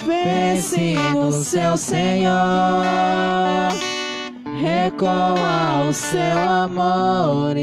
Pense no seu Senhor, recoa o seu amor.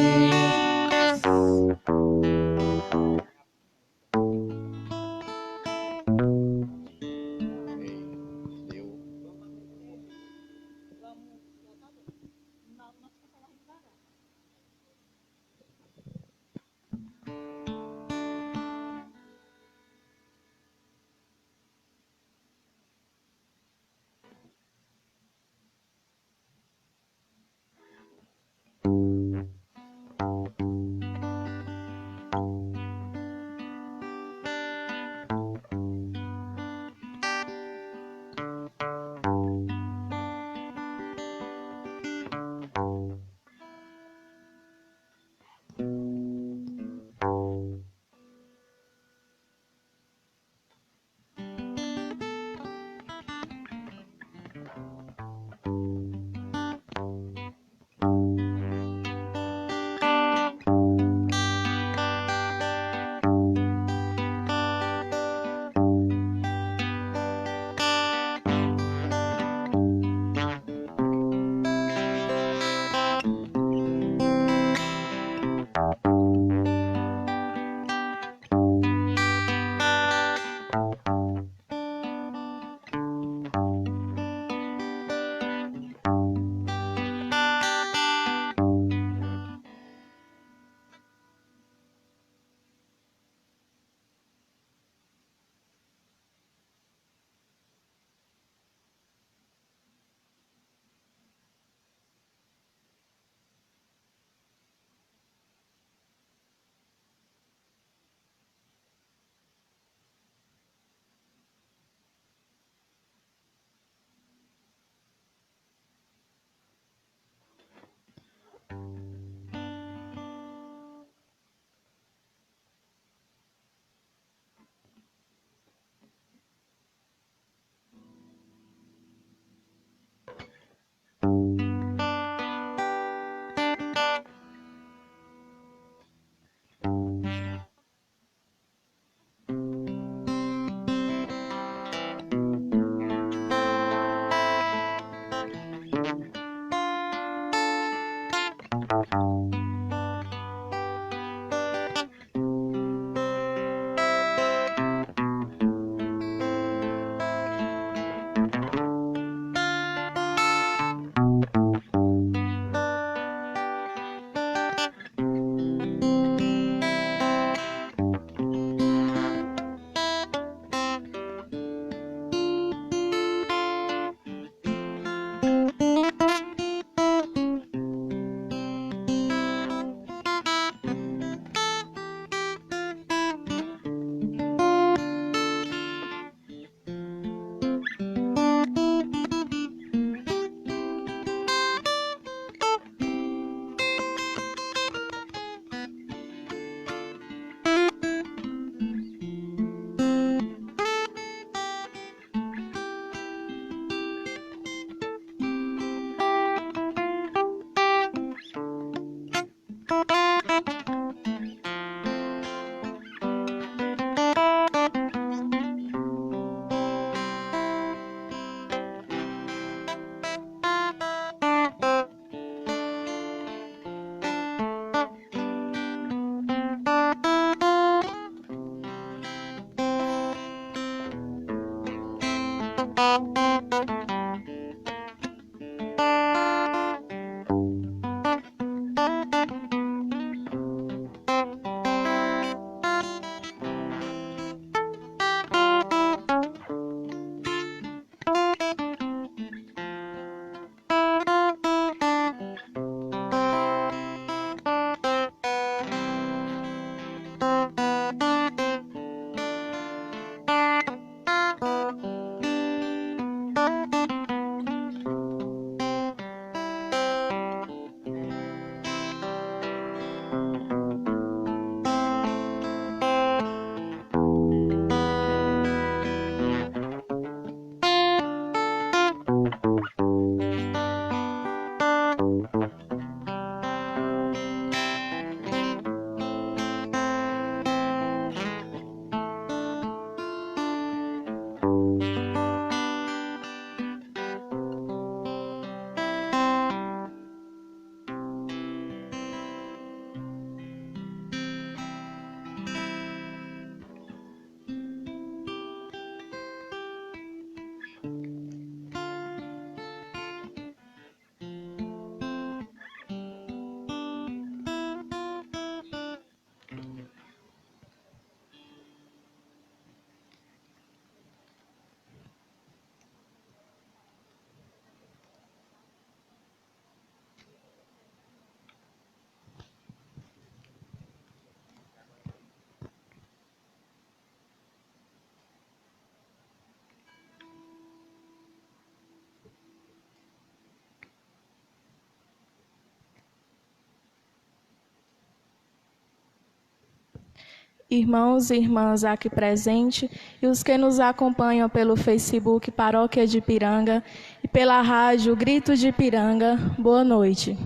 irmãos e irmãs aqui presentes e os que nos acompanham pelo Facebook Paróquia de Ipiranga e pela rádio Grito de Ipiranga, boa noite.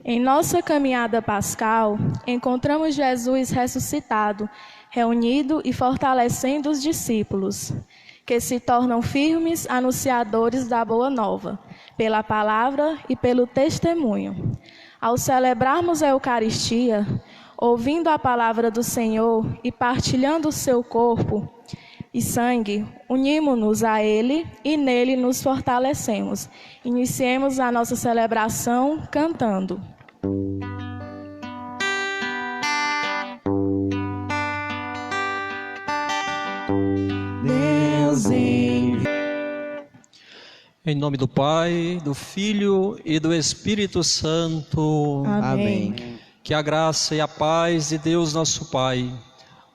Em nossa caminhada pascal, encontramos Jesus ressuscitado, reunido e fortalecendo os discípulos, que se tornam firmes anunciadores da Boa Nova, pela palavra e pelo testemunho. Ao celebrarmos a Eucaristia, ouvindo a palavra do Senhor e partilhando o seu corpo e sangue, unimos-nos a Ele e nele nos fortalecemos. Iniciemos a nossa celebração cantando. Deus envia. Em nome do Pai, do Filho e do Espírito Santo. Amém. Que a graça e a paz de Deus nosso Pai,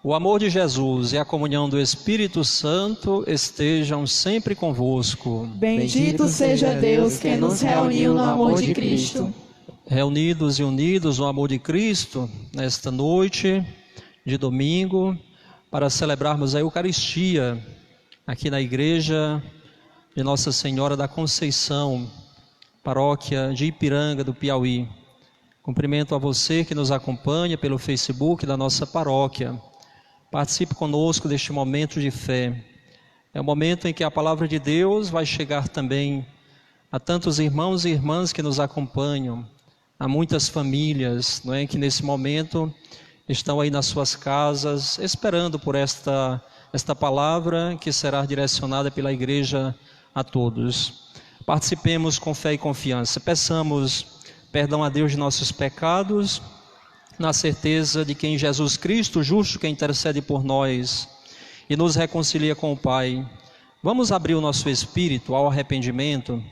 o amor de Jesus e a comunhão do Espírito Santo estejam sempre convosco. Bendito seja Deus que nos reuniu no amor de Cristo. Reunidos e unidos no amor de Cristo, nesta noite de domingo, para celebrarmos a Eucaristia aqui na Igreja de Nossa Senhora da Conceição, paróquia de Ipiranga do Piauí. Cumprimento a você que nos acompanha pelo Facebook da nossa paróquia. Participe conosco deste momento de fé. É o momento em que a palavra de Deus vai chegar também a tantos irmãos e irmãs que nos acompanham, a muitas famílias, não é, que nesse momento estão aí nas suas casas, esperando por esta palavra que será direcionada pela Igreja a todos. Participemos com fé e confiança. Peçamos perdão a Deus de nossos pecados, na certeza de que em Jesus Cristo, justo que intercede por nós e nos reconcilia com o Pai, vamos abrir o nosso espírito ao arrependimento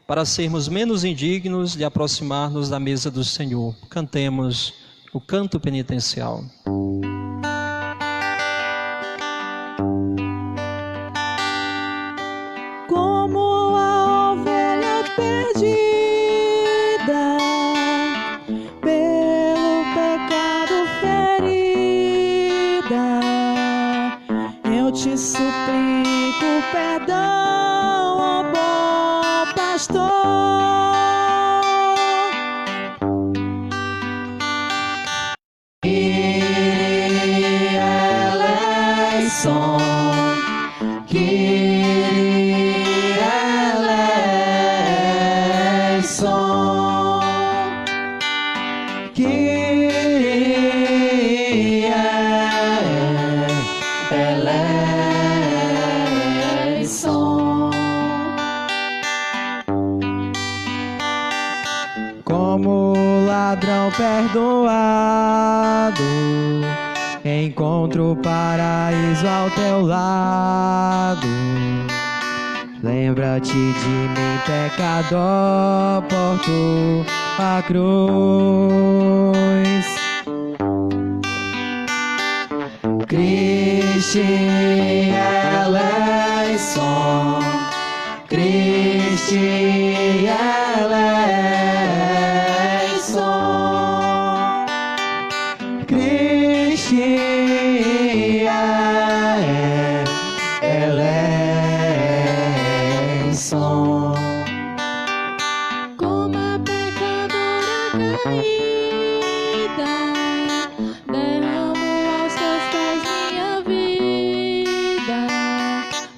para sermos menos indignos de aproximar-nos da mesa do Senhor. Cantemos o canto penitencial. Como a ovelha perdida, pelo pecado ferida, eu te suplico perdão, ó bom pastor. Como ladrão perdoado, encontro o paraíso ao teu lado. Lembra-te de mim, pecador, por tua cruz. Christe eleison, Christe eleison, Christe eleison. Como a pecadora caída, derramo aos teus pés minha vida.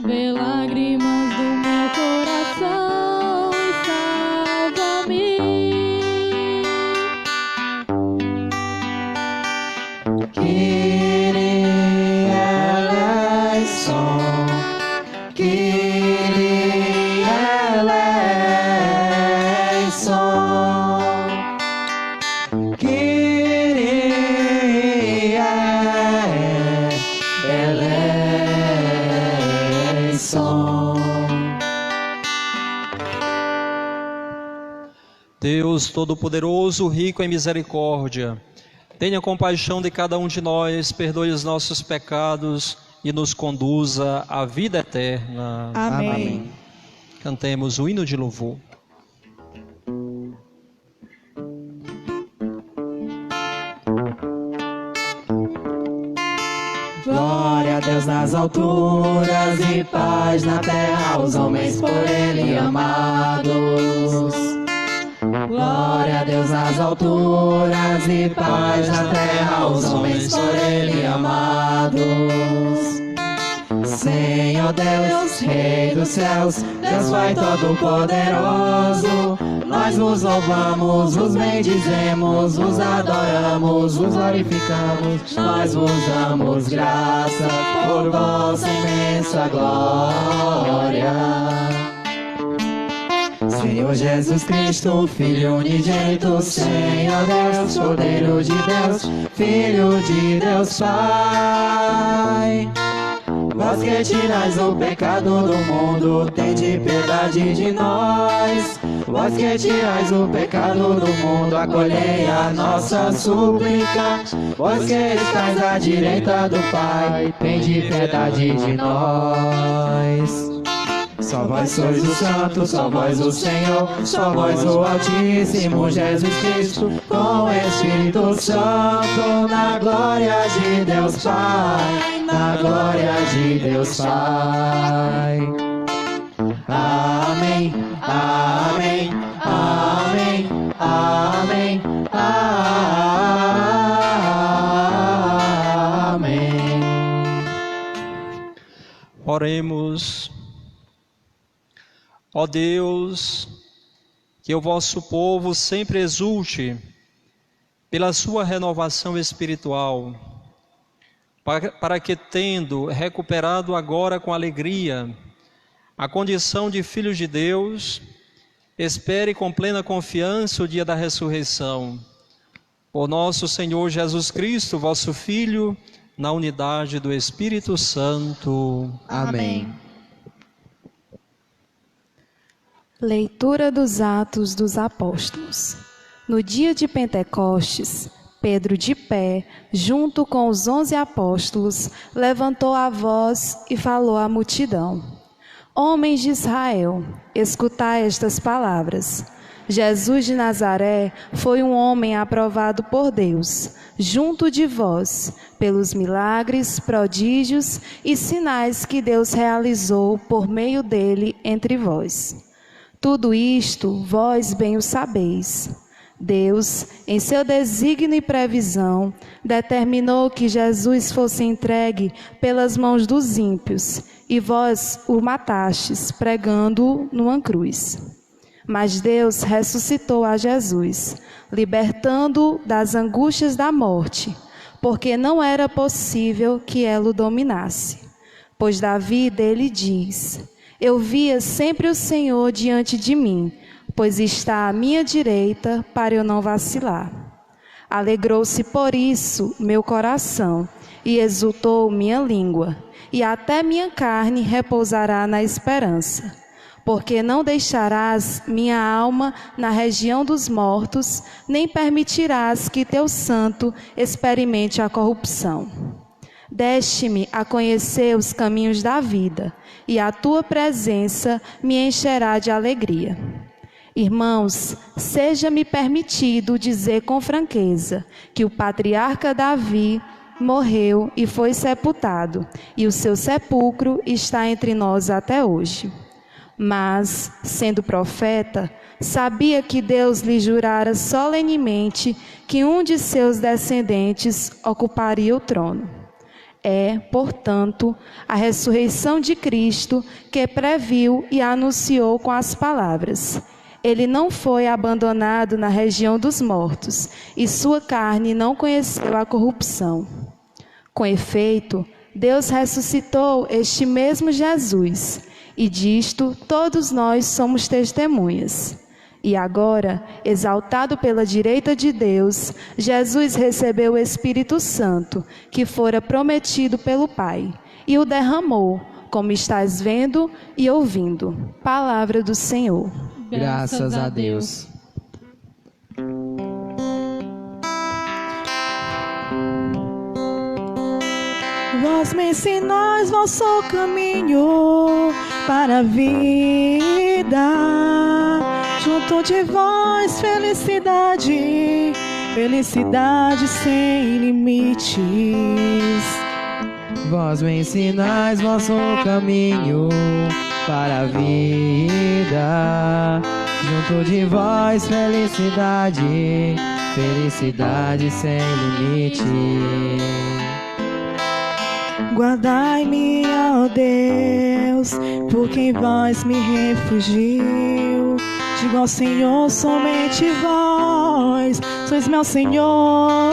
Vê lágrimas do meu coração e salva-me. Kyrie eleison, Kyrie eleison, Kyrie eleison. Deus Todo-Poderoso, rico em misericórdia, tenha compaixão de cada um de nós, perdoe os nossos pecados e nos conduza à vida eterna. Amém. Cantemos o hino de louvor. Glória a Deus nas alturas e paz na terra aos homens por Ele amados. Glória a Deus nas alturas e paz na terra aos homens por Ele amados. Senhor Deus, Rei dos céus, Deus Pai Todo-Poderoso, nós vos louvamos, vos bendizemos, vos adoramos, vos glorificamos, nós vos damos graça por vossa imensa glória. Senhor Jesus Cristo, Filho unigênito, Senhor Deus, Cordeiro de Deus, Filho de Deus Pai. Vós que tirais o pecado do mundo, tende piedade de nós. Vós que tirais o pecado do mundo, acolhei a nossa súplica. Vós que estáis à direita do Pai, tende piedade de nós. Só vós sois o Santo, só vós o Senhor, só vós o Altíssimo Jesus Cristo, com o Espírito Santo, na glória de Deus Pai, na glória de Deus Pai. Amém, amém, amém, amém, amém. Oremos. Ó Deus, que o vosso povo sempre exulte pela sua renovação espiritual, para que, tendo recuperado agora com alegria a condição de filhos de Deus, espere com plena confiança o dia da ressurreição. Por nosso Senhor Jesus Cristo, vosso Filho, na unidade do Espírito Santo. Amém. Leitura dos Atos dos Apóstolos. No dia de Pentecostes, Pedro, de pé, junto com os 11 apóstolos, levantou a voz e falou à multidão: Homens de Israel, escutai estas palavras. Jesus de Nazaré foi um homem aprovado por Deus, junto de vós, pelos milagres, prodígios e sinais que Deus realizou por meio dele entre vós. Tudo isto vós bem o sabeis. Deus, em seu desígnio e previsão, determinou que Jesus fosse entregue pelas mãos dos ímpios, e vós o matastes, pregando-o numa cruz. Mas Deus ressuscitou a Jesus, libertando-o das angústias da morte, porque não era possível que ela o dominasse. Pois Davi dele diz: Eu via sempre o Senhor diante de mim, pois está à minha direita para eu não vacilar. Alegrou-se por isso meu coração, e exultou minha língua, e até minha carne repousará na esperança. Porque não deixarás minha alma na região dos mortos, nem permitirás que teu santo experimente a corrupção. Deste-me a conhecer os caminhos da vida, e a tua presença me encherá de alegria. Irmãos, seja-me permitido dizer com franqueza que o patriarca Davi morreu e foi sepultado, e o seu sepulcro está entre nós até hoje. Mas, sendo profeta, sabia que Deus lhe jurara solenemente que um de seus descendentes ocuparia o trono. É, portanto, a ressurreição de Cristo que previu e anunciou com as palavras: Ele não foi abandonado na região dos mortos, e sua carne não conheceu a corrupção. Com efeito, Deus ressuscitou este mesmo Jesus, e disto todos nós somos testemunhas. E agora, exaltado pela direita de Deus, Jesus recebeu o Espírito Santo, que fora prometido pelo Pai, e o derramou, como estás vendo e ouvindo. Palavra do Senhor. Graças a Deus. Vós me ensinais vosso caminho para a vida. Junto de vós felicidade, felicidade sem limites. Vós me ensinais vosso caminho para a vida. Junto de vós felicidade, felicidade sem limite. Guardai-me, ó Deus, por quem vós me refugio. Digo ao Senhor, somente vós sois meu Senhor.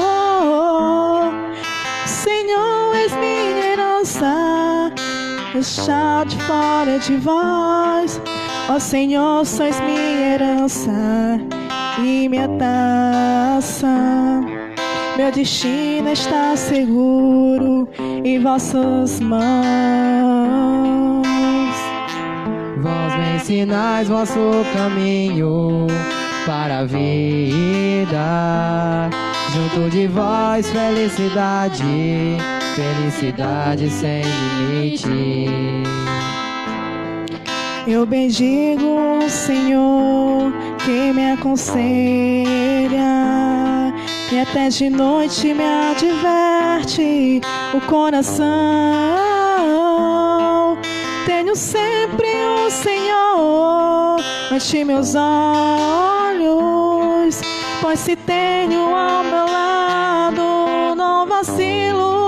Senhor, és minha herança, deixar de fora de vós. Ó Senhor, sois minha herança e minha taça. Meu destino está seguro em vossas mãos. Vós me ensinais vosso caminho para a vida. Junto de vós felicidade, felicidade sem limite. Eu bendigo o Senhor que me aconselha, e até de noite me adverte o coração. Tenho sempre o Senhor ante meus olhos, pois se tenho ao meu lado, não vacilo.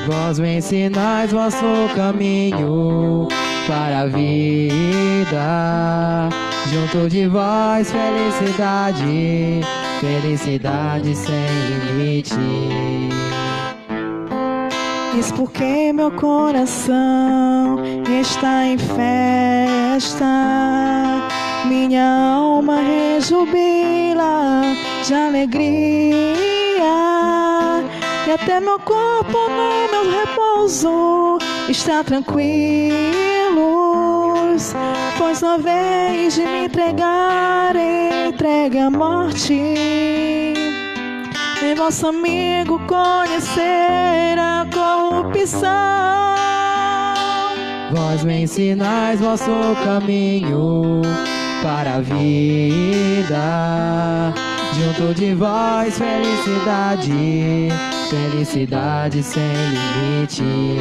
Vós me ensinais vosso caminho para a vida. Junto de vós felicidade, felicidade sem limite. Diz porque meu coração está em festa, minha alma rejubila de alegria, e até meu corpo no meu repouso está tranquilos, pois não vez de me entregar, entregue à morte. Em vosso amigo conhecer a corrupção. Vós me ensinais vosso caminho para a vida. Junto de vós felicidade, felicidade sem limite.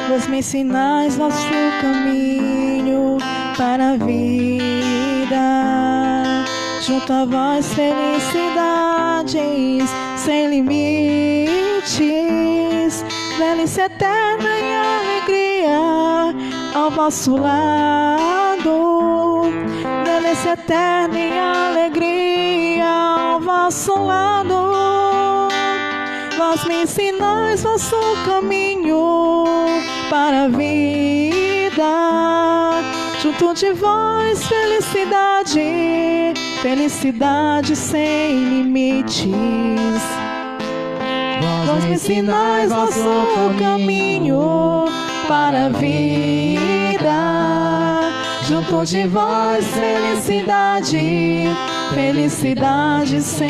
Vós me ensinais vosso caminho para a vida. Junto a vós felicidades sem limites. Velhice eterna e alegria ao vosso lado. Velhice eterna e alegria ao vosso lado. Vós me ensinais vosso caminho para a vida. Junto de vós felicidade, felicidade sem limites. Vós me ensinais vosso caminho para a vida. Junto de vós felicidade, felicidade sem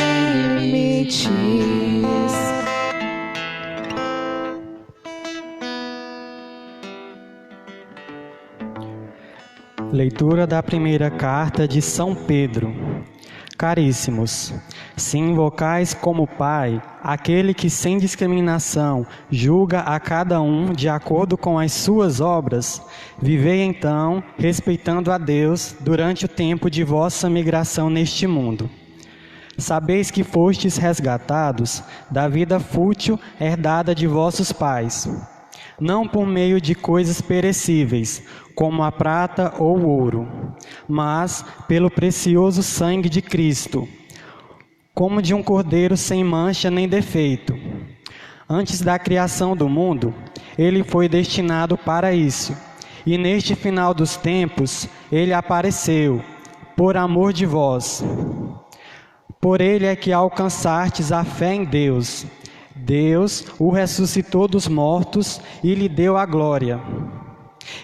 limites. Leitura da primeira carta de São Pedro. Caríssimos, se invocais como Pai aquele que sem discriminação julga a cada um de acordo com as suas obras, vivei então respeitando a Deus durante o tempo de vossa migração neste mundo. Sabeis que fostes resgatados da vida fútil herdada de vossos pais, não por meio de coisas perecíveis, como a prata ou o ouro, mas pelo precioso sangue de Cristo, como de um cordeiro sem mancha nem defeito. Antes da criação do mundo, ele foi destinado para isso, e neste final dos tempos, ele apareceu, por amor de vós. Por ele é que alcançastes a fé em Deus. Deus o ressuscitou dos mortos e lhe deu a glória.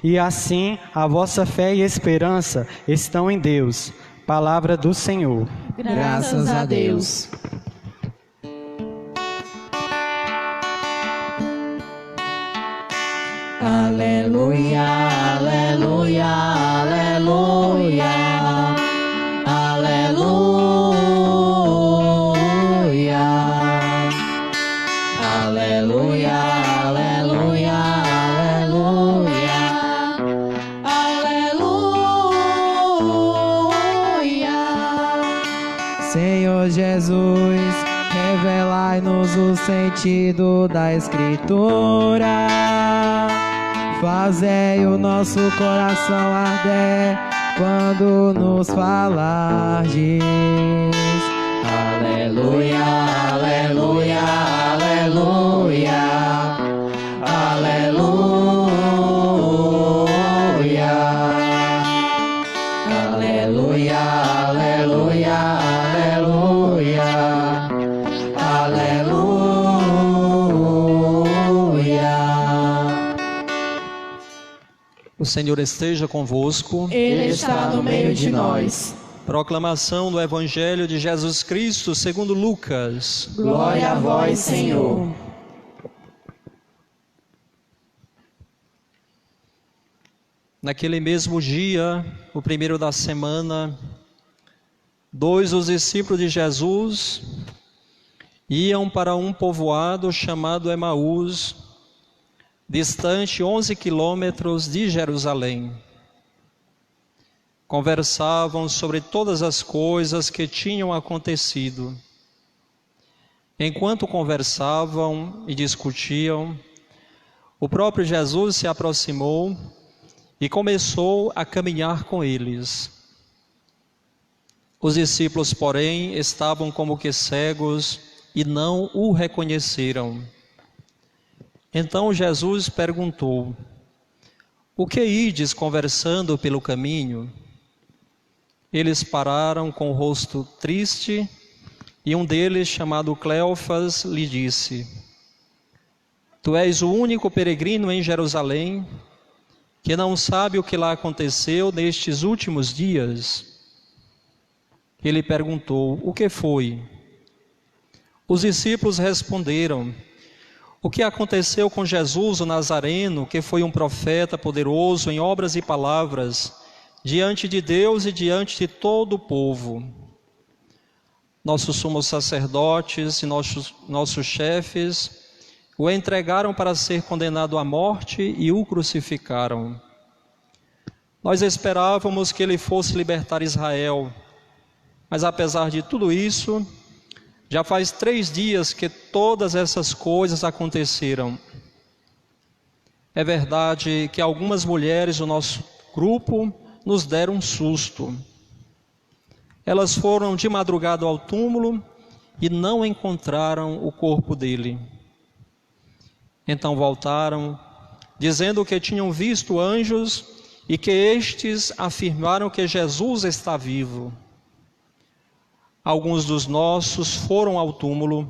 E assim a vossa fé e esperança estão em Deus. Palavra do Senhor. Graças a Deus. Aleluia, aleluia, aleluia, aleluia. dai-nos o sentido da Escritura. Fazei o nosso coração arder quando nos falardes. Aleluia, aleluia, aleluia, aleluia, aleluia, aleluia, aleluia, aleluia. O Senhor esteja convosco. Ele está no meio de nós. Proclamação do Evangelho de Jesus Cristo segundo Lucas. Glória a vós, Senhor. Naquele mesmo dia, o primeiro da semana, dois dos discípulos de Jesus iam para um povoado chamado Emaús, distante 11 quilômetros de Jerusalém. Conversavam sobre todas as coisas que tinham acontecido. Enquanto conversavam e discutiam, o próprio Jesus se aproximou e começou a caminhar com eles. Os discípulos, porém, estavam como que cegos e não o reconheceram. Então Jesus perguntou: o que ides conversando pelo caminho? Eles pararam com o rosto triste e um deles, chamado Cleofas, lhe disse: tu és o único peregrino em Jerusalém que não sabe o que lá aconteceu nestes últimos dias? Ele perguntou: o que foi? Os discípulos responderam: o que aconteceu com Jesus o Nazareno, que foi um profeta poderoso em obras e palavras, diante de Deus e diante de todo o povo. Nossos sumos sacerdotes e nossos chefes o entregaram para ser condenado à morte e o crucificaram. Nós esperávamos que ele fosse libertar Israel, mas apesar de tudo isso, já faz 3 dias que todas essas coisas aconteceram. É verdade que algumas mulheres do nosso grupo nos deram um susto. Elas foram de madrugada ao túmulo e não encontraram o corpo dele. Então voltaram, dizendo que tinham visto anjos e que estes afirmaram que Jesus está vivo. Alguns dos nossos foram ao túmulo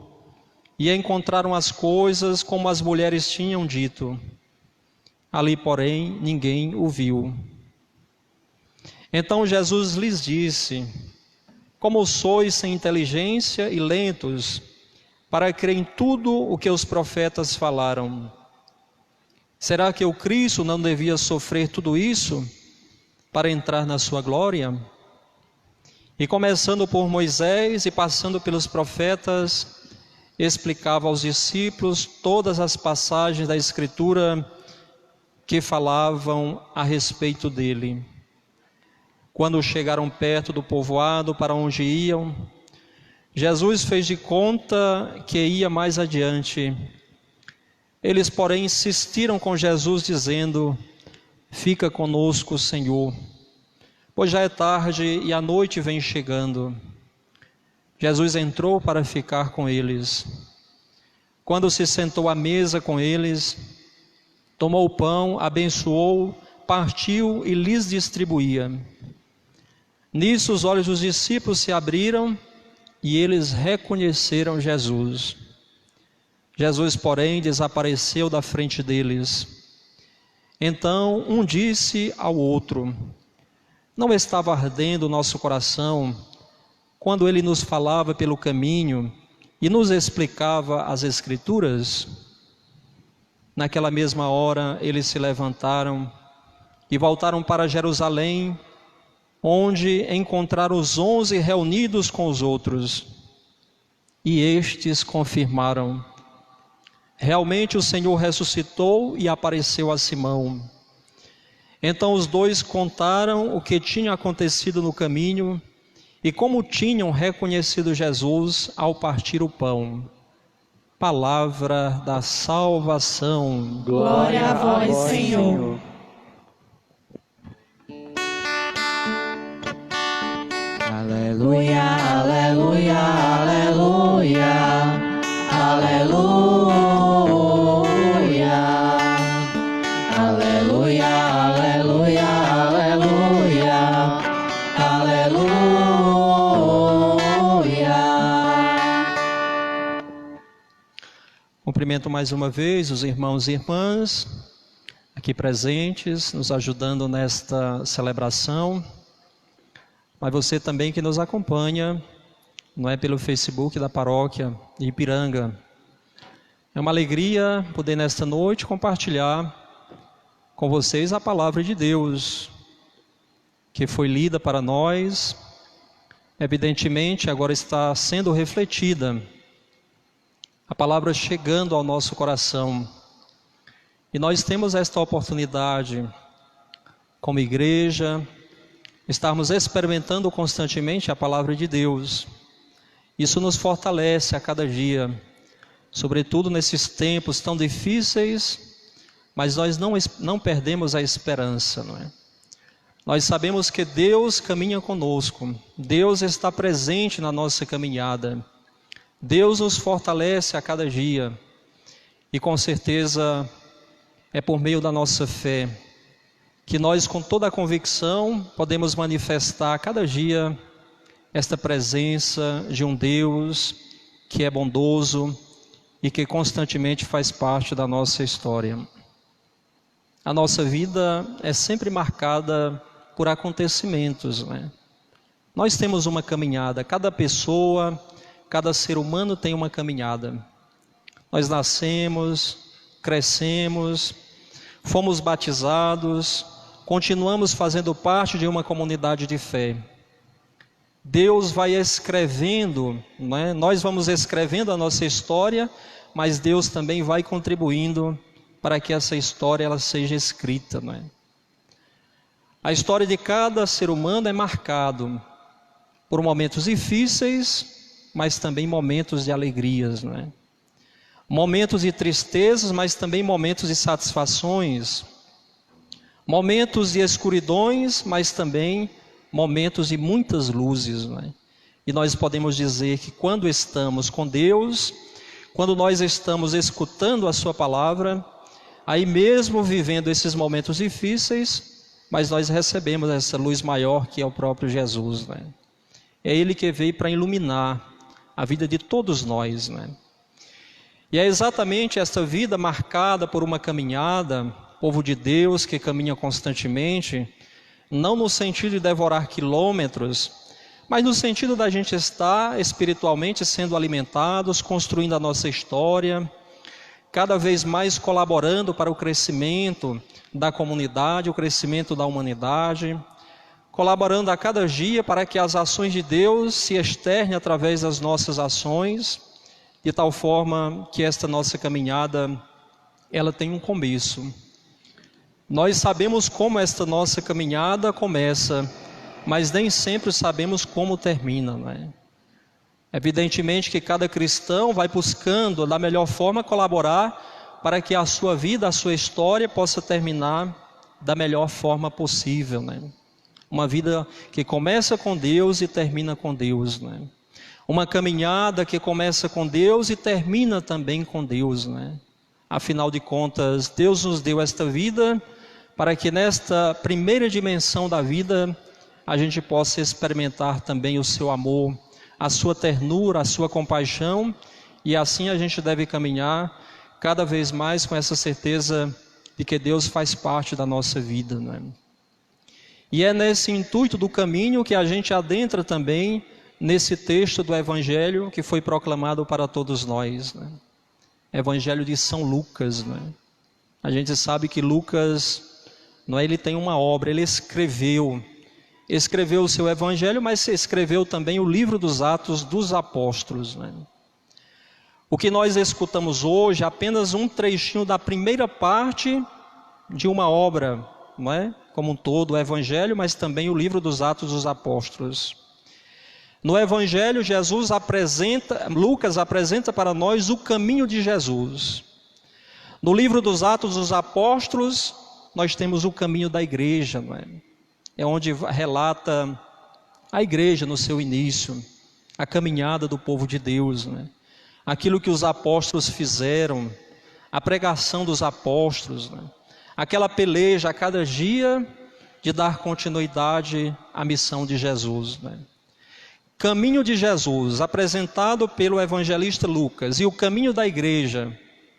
e encontraram as coisas como as mulheres tinham dito. Ali, porém, ninguém o viu. Então Jesus lhes disse: como sois sem inteligência e lentos para crer em tudo o que os profetas falaram? Será que o Cristo não devia sofrer tudo isso para entrar na sua glória? E começando por Moisés e passando pelos profetas, explicava aos discípulos todas as passagens da Escritura que falavam a respeito dele. Quando chegaram perto do povoado para onde iam, Jesus fez de conta que ia mais adiante. Eles, porém, insistiram com Jesus, dizendo: fica conosco, Senhor, pois já é tarde e a noite vem chegando. Jesus entrou para ficar com eles. Quando se sentou à mesa com eles, tomou o pão, abençoou, partiu e lhes distribuía. Nisso os olhos dos discípulos se abriram e eles reconheceram Jesus. Jesus, porém, desapareceu da frente deles. Então um disse ao outro: não estava ardendo o nosso coração quando ele nos falava pelo caminho e nos explicava as Escrituras? Naquela mesma hora eles se levantaram e voltaram para Jerusalém, onde encontraram os 11 reunidos com os outros. E estes confirmaram: realmente o Senhor ressuscitou e apareceu a Simão. Então os dois contaram o que tinha acontecido no caminho e como tinham reconhecido Jesus ao partir o pão. palavra da salvação. Glória a vós, Senhor. Aleluia, aleluia, aleluia, aleluia, aleluia, aleluia, aleluia, aleluia. Cumprimento mais uma vez os irmãos e irmãs aqui presentes, nos ajudando nesta celebração. Mas você também que nos acompanha, não é, pelo Facebook da paróquia de Ipiranga. É uma alegria poder nesta noite compartilhar com vocês a palavra de Deus, que foi lida para nós, evidentemente agora está sendo refletida, a palavra chegando ao nosso coração. E nós temos esta oportunidade, como igreja, estarmos experimentando constantemente a palavra de Deus. Isso nos fortalece a cada dia, sobretudo nesses tempos tão difíceis, mas nós não perdemos a esperança, não é? Nós sabemos que Deus caminha conosco, Deus está presente na nossa caminhada, Deus nos fortalece a cada dia, e com certeza é por meio da nossa fé que nós, com toda a convicção, podemos manifestar a cada dia esta presença de um Deus que é bondoso e que constantemente faz parte da nossa história. A nossa vida é sempre marcada por acontecimentos, né? Nós temos uma caminhada, cada pessoa, cada ser humano tem uma caminhada. Nós nascemos, crescemos, fomos batizados, continuamos fazendo parte de uma comunidade de fé. Deus vai escrevendo, né? Nós vamos escrevendo a nossa história, mas Deus também vai contribuindo para que essa história ela seja escrita, né? A história de cada ser humano é marcado por momentos difíceis, mas também momentos de alegrias, né? Momentos de tristezas, mas também momentos de satisfações. Momentos de escuridões, mas também momentos de muitas luzes, né? E nós podemos dizer que quando estamos com Deus, quando nós estamos escutando a sua palavra, aí mesmo vivendo esses momentos difíceis, mas nós recebemos essa luz maior que é o próprio Jesus, né? É Ele que veio para iluminar a vida de todos nós, né? E é exatamente esta vida marcada por uma caminhada, povo de Deus que caminha constantemente, não no sentido de devorar quilômetros, mas no sentido da gente estar espiritualmente sendo alimentados, construindo a nossa história, cada vez mais colaborando para o crescimento da comunidade, o crescimento da humanidade, colaborando a cada dia para que as ações de Deus se externem através das nossas ações, de tal forma que esta nossa caminhada, ela tem um começo. Nós sabemos como esta nossa caminhada começa, mas nem sempre sabemos como termina, não é? Evidentemente que cada cristão vai buscando da melhor forma colaborar para que a sua vida, a sua história possa terminar da melhor forma possível, né? Uma vida que começa com Deus e termina com Deus, né? Uma caminhada que começa com Deus e termina também com Deus, né? Afinal de contas, Deus nos deu esta vida para que nesta primeira dimensão da vida a gente possa experimentar também o seu amor, a sua ternura, a sua compaixão, e assim a gente deve caminhar cada vez mais com essa certeza de que Deus faz parte da nossa vida, né? E é nesse intuito do caminho que a gente adentra também nesse texto do Evangelho que foi proclamado para todos nós, né? Evangelho de São Lucas, né? A gente sabe que Lucas, não é, ele tem uma obra, ele escreveu o seu Evangelho, mas escreveu também o livro dos Atos dos Apóstolos, né? O que nós escutamos hoje é apenas um trechinho da primeira parte de uma obra, não é? Como um todo, o Evangelho, mas também o livro dos Atos dos Apóstolos. No Evangelho, Lucas apresenta para nós o caminho de Jesus. No livro dos Atos dos Apóstolos, nós temos o caminho da igreja, não é? É onde relata a igreja no seu início, a caminhada do povo de Deus, não é? Aquilo que os apóstolos fizeram, a pregação dos apóstolos, não é? Aquela peleja a cada dia de dar continuidade à missão de Jesus, não é? Caminho de Jesus, apresentado pelo evangelista Lucas, e o caminho da igreja,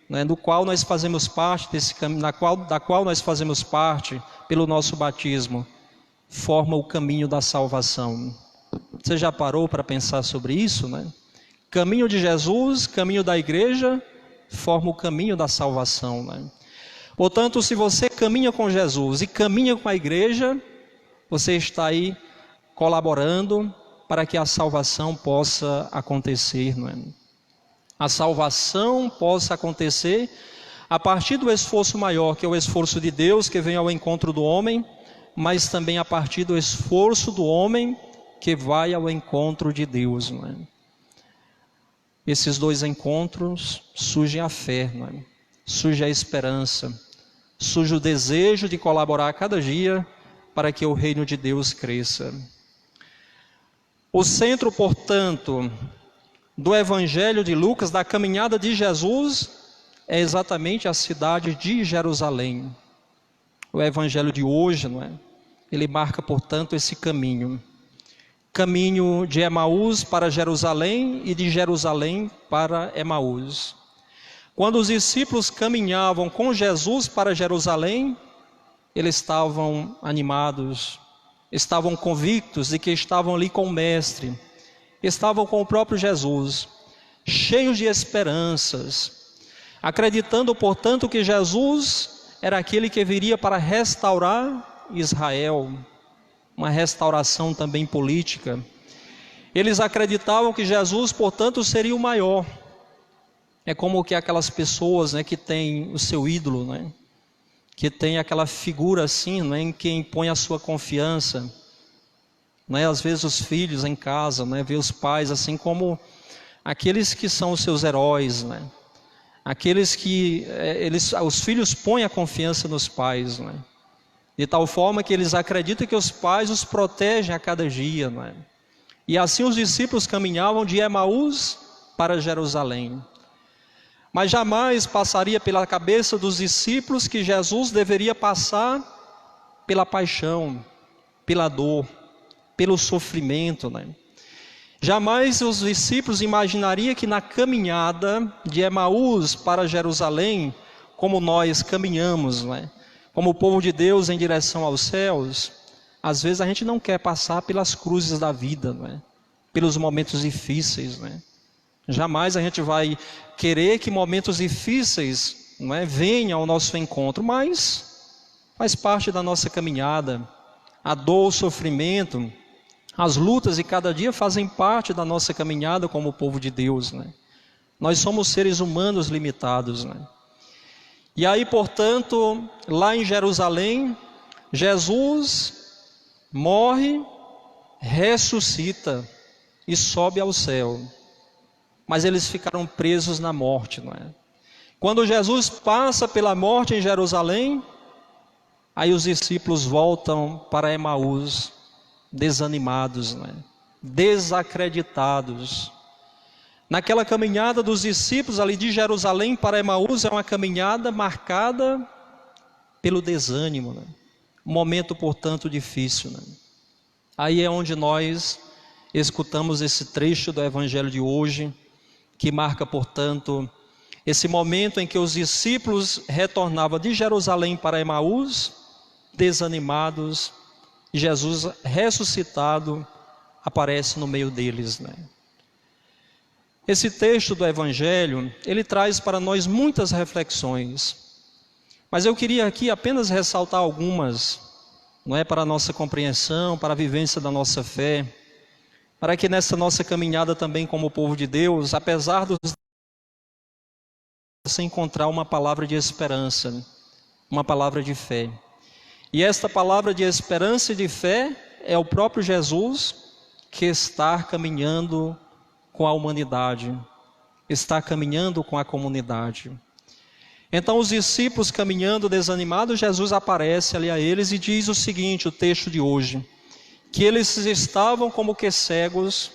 né, do qual nós fazemos parte, da qual nós fazemos parte pelo nosso batismo, forma o caminho da salvação. Você já parou para pensar sobre isso, né? Caminho de Jesus, caminho da igreja, forma o caminho da salvação, né? Portanto, se você caminha com Jesus e caminha com a igreja, você está aí colaborando para que a salvação possa acontecer, não é? A salvação possa acontecer a partir do esforço maior, que é o esforço de Deus, que vem ao encontro do homem, mas também a partir do esforço do homem, que vai ao encontro de Deus, não é? Esses dois encontros surge a fé, não é? Surge a esperança, surge o desejo de colaborar a cada dia para que o reino de Deus cresça. O centro, portanto, do Evangelho de Lucas, da caminhada de Jesus, é exatamente a cidade de Jerusalém. O Evangelho de hoje, não é? Ele marca, portanto, esse caminho. Caminho de Emaús para Jerusalém e de Jerusalém para Emaús. Quando os discípulos caminhavam com Jesus para Jerusalém, eles estavam animados, estavam convictos de que estavam ali com o Mestre, estavam com o próprio Jesus, cheios de esperanças, acreditando, portanto, que Jesus era aquele que viria para restaurar Israel, uma restauração também política. Eles acreditavam que Jesus, portanto, seria o maior. É como que aquelas pessoas, né, que têm o seu ídolo, né, que tem aquela figura assim, né, em quem põe a sua confiança. Né, às vezes os filhos em casa, né, vê os pais assim como aqueles que são os seus heróis, né, aqueles que os filhos põem a confiança nos pais, né, de tal forma que eles acreditam que os pais os protegem a cada dia, né. E assim os discípulos caminhavam de Emaús para Jerusalém. Mas jamais passaria pela cabeça dos discípulos que Jesus deveria passar pela paixão, pela dor, pelo sofrimento, né? Jamais os discípulos imaginariam que na caminhada de Emaús para Jerusalém, como nós caminhamos, né? Como o povo de Deus em direção aos céus, às vezes a gente não quer passar pelas cruzes da vida, né? Pelos momentos difíceis, né? Jamais a gente vai querer que momentos difíceis, não é, venham ao nosso encontro, mas faz parte da nossa caminhada. A dor, o sofrimento, as lutas de cada dia fazem parte da nossa caminhada como povo de Deus, né? Nós somos seres humanos limitados, né? E aí, portanto, lá em Jerusalém, Jesus morre, ressuscita e sobe ao céu. Mas eles ficaram presos na morte, não é? Quando Jesus passa pela morte em Jerusalém, aí os discípulos voltam para Emaús, desanimados, não é? Desacreditados. Naquela caminhada dos discípulos ali de Jerusalém para Emaús, é uma caminhada marcada pelo desânimo, né? Um momento, portanto, difícil, né? Aí é onde nós escutamos esse trecho do Evangelho de hoje, que marca, portanto, esse momento em que os discípulos retornavam de Jerusalém para Emaús, desanimados, e Jesus ressuscitado aparece no meio deles, né? Esse texto do Evangelho, ele traz para nós muitas reflexões, mas eu queria aqui apenas ressaltar algumas, não é, para a nossa compreensão, para a vivência da nossa fé, para que nessa nossa caminhada também como povo de Deus, apesar dos se encontrar uma palavra de esperança, uma palavra de fé. E esta palavra de esperança e de fé é o próprio Jesus que estar caminhando com a humanidade, estar caminhando com a comunidade. Então os discípulos caminhando desanimados, Jesus aparece ali a eles e diz o seguinte, o texto de hoje, que eles estavam como que cegos,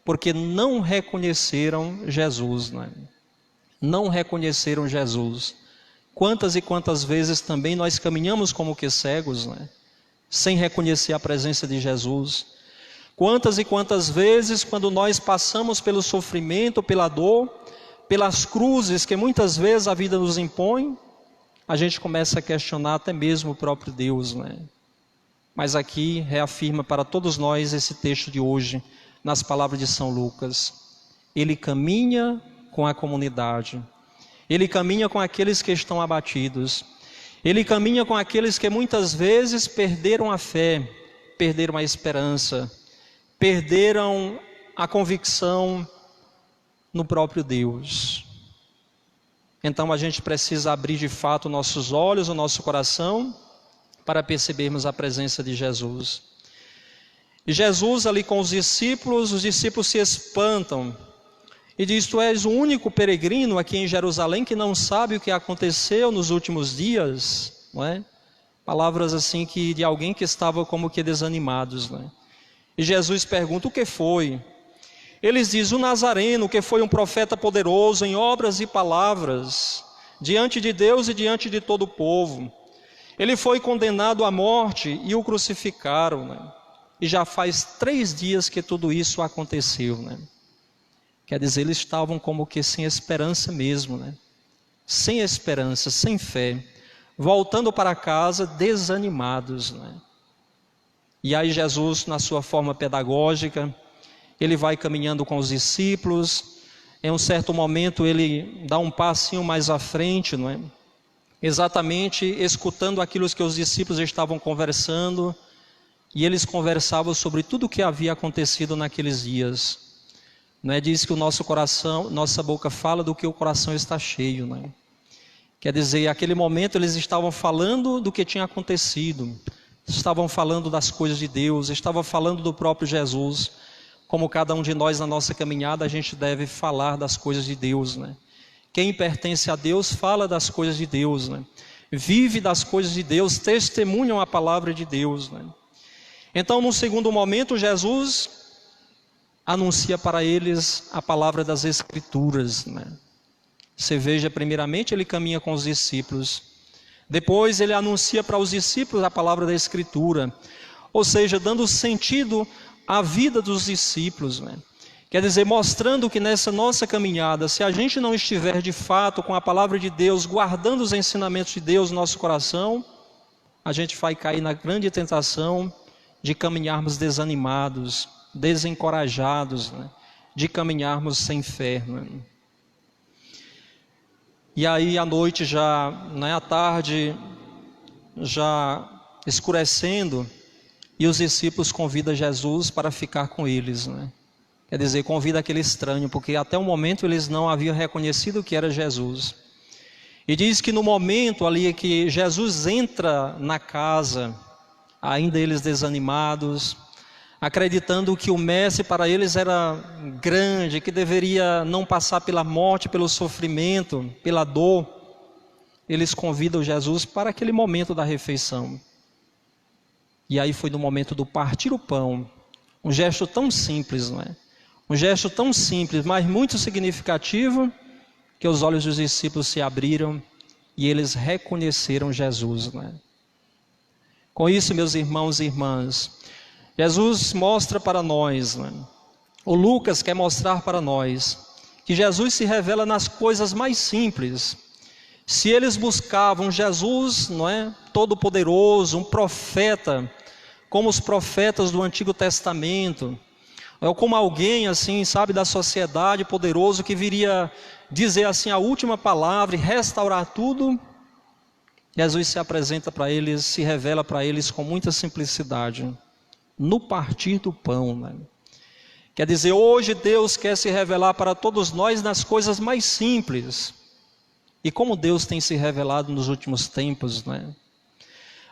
porque não reconheceram Jesus, né? Não reconheceram Jesus. Quantas e quantas vezes também nós caminhamos como que cegos, né? Sem reconhecer a presença de Jesus. Quantas e quantas vezes, quando nós passamos pelo sofrimento, pela dor, pelas cruzes que muitas vezes a vida nos impõe, a gente começa a questionar até mesmo o próprio Deus, né? Mas aqui reafirma para todos nós esse texto de hoje, nas palavras de São Lucas. Ele caminha com a comunidade, ele caminha com aqueles que estão abatidos, ele caminha com aqueles que muitas vezes perderam a fé, perderam a esperança, perderam a convicção no próprio Deus. Então a gente precisa abrir de fato nossos olhos, o nosso coração, para percebermos a presença de Jesus. E Jesus ali com os discípulos se espantam e diz, tu és o único peregrino aqui em Jerusalém que não sabe o que aconteceu nos últimos dias, não é? Palavras assim que de alguém que estava como que desanimados, né? E Jesus pergunta, o que foi? Eles dizem, o Nazareno, que foi um profeta poderoso em obras e palavras, diante de Deus e diante de todo o povo. Ele foi condenado à morte e o crucificaram, né? E já faz 3 dias que tudo isso aconteceu, né? Quer dizer, eles estavam como que sem esperança mesmo, né? Sem esperança, sem fé, voltando para casa desanimados, né? E aí Jesus, na sua forma pedagógica, ele vai caminhando com os discípulos. Em um certo momento ele dá um passinho mais à frente, não é? Exatamente escutando aquilo que os discípulos estavam conversando, e eles conversavam sobre tudo o que havia acontecido naqueles dias. Não é? Diz que o nosso coração, nossa boca fala do que o coração está cheio, não é? Quer dizer, naquele momento eles estavam falando do que tinha acontecido, estavam falando das coisas de Deus, estavam falando do próprio Jesus. Como cada um de nós na nossa caminhada, a gente deve falar das coisas de Deus, né? Quem pertence a Deus fala das coisas de Deus, né? Vive das coisas de Deus, testemunham a palavra de Deus, né? Então, no segundo momento, Jesus anuncia para eles a palavra das Escrituras, né? Você veja, primeiramente ele caminha com os discípulos, depois ele anuncia para os discípulos a palavra da Escritura, ou seja, dando sentido à vida dos discípulos, né? Quer dizer, mostrando que nessa nossa caminhada, se a gente não estiver de fato com a palavra de Deus, guardando os ensinamentos de Deus no nosso coração, a gente vai cair na grande tentação de caminharmos desanimados, desencorajados, né? De caminharmos sem fé, né? E aí à noite já, né, à tarde, já escurecendo, e os discípulos convidam Jesus para ficar com eles, né? Quer dizer, convida aquele estranho, porque até o momento eles não haviam reconhecido que era Jesus. E diz que no momento ali que Jesus entra na casa, ainda eles desanimados, acreditando que o mestre para eles era grande, que deveria não passar pela morte, pelo sofrimento, pela dor, eles convidam Jesus para aquele momento da refeição. E aí foi no momento do partir o pão, um gesto tão simples, não é? Um gesto tão simples, mas muito significativo, que os olhos dos discípulos se abriram e eles reconheceram Jesus, não é? Com isso, meus irmãos e irmãs, Jesus mostra para nós, né? O Lucas quer mostrar para nós que Jesus se revela nas coisas mais simples. Se eles buscavam Jesus, não é, todo-poderoso, um profeta, como os profetas do Antigo Testamento, ou como alguém assim, sabe, da sociedade, poderoso, que viria dizer assim a última palavra e restaurar tudo, Jesus se apresenta para eles, se revela para eles com muita simplicidade, no partir do pão, né? Quer dizer, hoje Deus quer se revelar para todos nós nas coisas mais simples. E como Deus tem se revelado nos últimos tempos, né?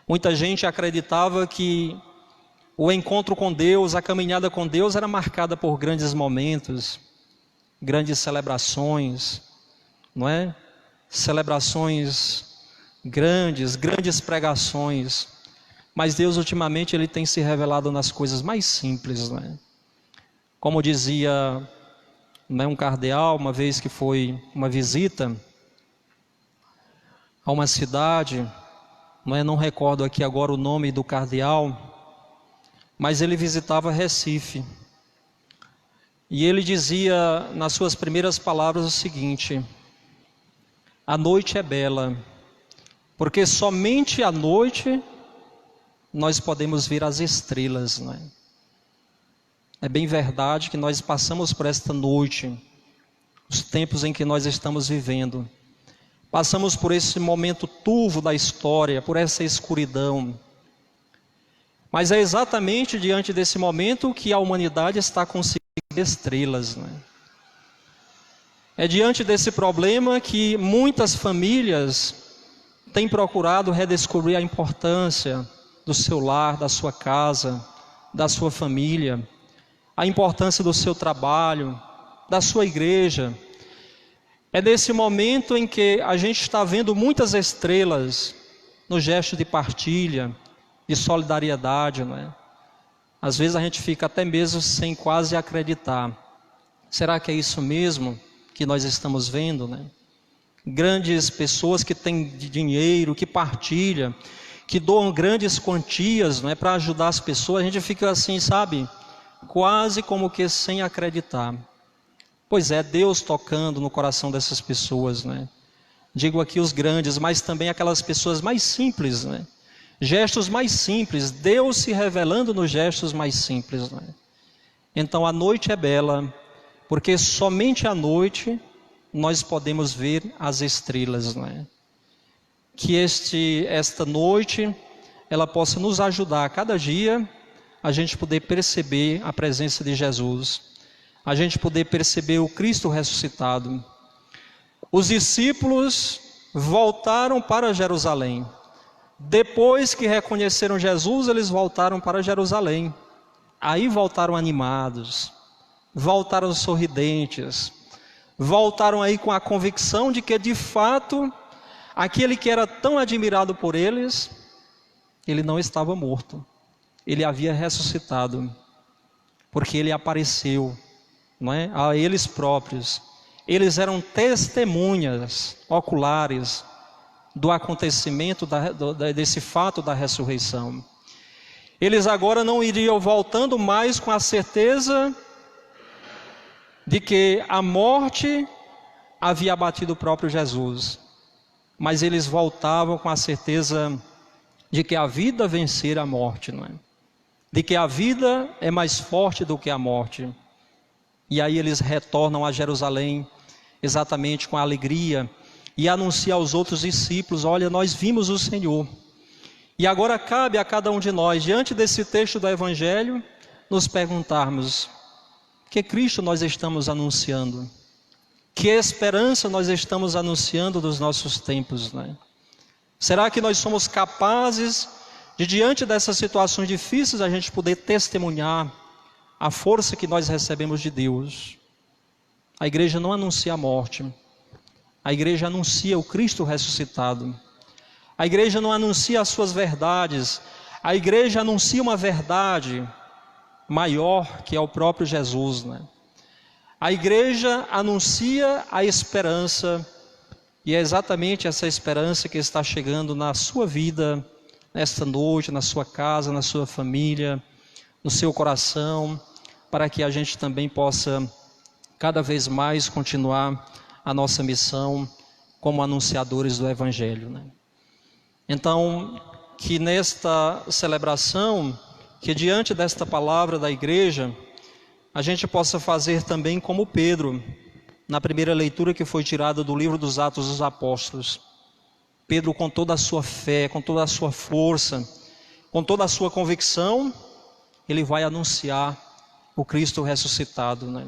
Muita gente acreditava que O encontro com Deus, a caminhada com Deus era marcada por grandes momentos, grandes celebrações, não é? Celebrações grandes pregações. Mas Deus ultimamente ele tem se revelado nas coisas mais simples, não é? Como dizia, não é, um cardeal, uma vez que foi uma visita a uma cidade, não recordo aqui agora o nome do cardeal, mas ele visitava Recife. E ele dizia nas suas primeiras palavras o seguinte: a noite é bela, porque somente à noite nós podemos ver as estrelas, não é? É bem verdade que nós passamos por esta noite, os tempos em que nós estamos vivendo. Passamos por esse momento turvo da história, por essa escuridão. Mas é exatamente diante desse momento que a humanidade está conseguindo estrelas, né? É diante desse problema que muitas famílias têm procurado redescobrir a importância do seu lar, da sua casa, da sua família, a importância do seu trabalho, da sua igreja. É nesse momento em que a gente está vendo muitas estrelas no gesto de partilha, de solidariedade, não é? Às vezes a gente fica até mesmo sem quase acreditar. Será que é isso mesmo que nós estamos vendo, né? Grandes pessoas que têm dinheiro, que partilham, que doam grandes quantias, não é, para ajudar as pessoas. A gente fica assim, sabe, quase como que sem acreditar. Pois é, Deus tocando no coração dessas pessoas, né? Digo aqui os grandes, mas também aquelas pessoas mais simples, né? Gestos mais simples, Deus se revelando nos gestos mais simples, né? Então a noite é bela, porque somente à noite nós podemos ver as estrelas, né? Que esta noite ela possa nos ajudar a cada dia a gente poder perceber a presença de Jesus, a gente poder perceber o Cristo ressuscitado. Os discípulos voltaram para Jerusalém. Depois que reconheceram Jesus, eles voltaram para Jerusalém. Aí voltaram animados, voltaram sorridentes, voltaram aí com a convicção de que de fato aquele que era tão admirado por eles, ele não estava morto, ele havia ressuscitado, porque ele apareceu, não é, a eles próprios. Eles eram testemunhas oculares do acontecimento desse fato da ressurreição. Eles agora não iriam voltando mais com a certeza de que a morte havia abatido o próprio Jesus, mas eles voltavam com a certeza de que a vida vencera a morte, não é? De que a vida é mais forte do que a morte. E aí eles retornam a Jerusalém exatamente com a alegria e anunciam aos outros discípulos: olha, nós vimos o Senhor. E agora cabe a cada um de nós, diante desse texto do Evangelho, nos perguntarmos: que Cristo nós estamos anunciando? Que esperança nós estamos anunciando dos nossos tempos, né? Será que nós somos capazes de, diante dessas situações difíceis, a gente poder testemunhar a força que nós recebemos de Deus? A igreja não anuncia a morte, a igreja anuncia o Cristo ressuscitado. A igreja não anuncia as suas verdades, a igreja anuncia uma verdade maior, que é o próprio Jesus, né? A igreja anuncia a esperança, e é exatamente essa esperança que está chegando na sua vida, nesta noite, na sua casa, na sua família, no seu coração, para que a gente também possa cada vez mais continuar a nossa missão como anunciadores do Evangelho, né? Então, que nesta celebração, que diante desta palavra da igreja, a gente possa fazer também como Pedro, na primeira leitura que foi tirada do livro dos Atos dos Apóstolos. Pedro, com toda a sua fé, com toda a sua força, com toda a sua convicção, ele vai anunciar o Cristo ressuscitado, né?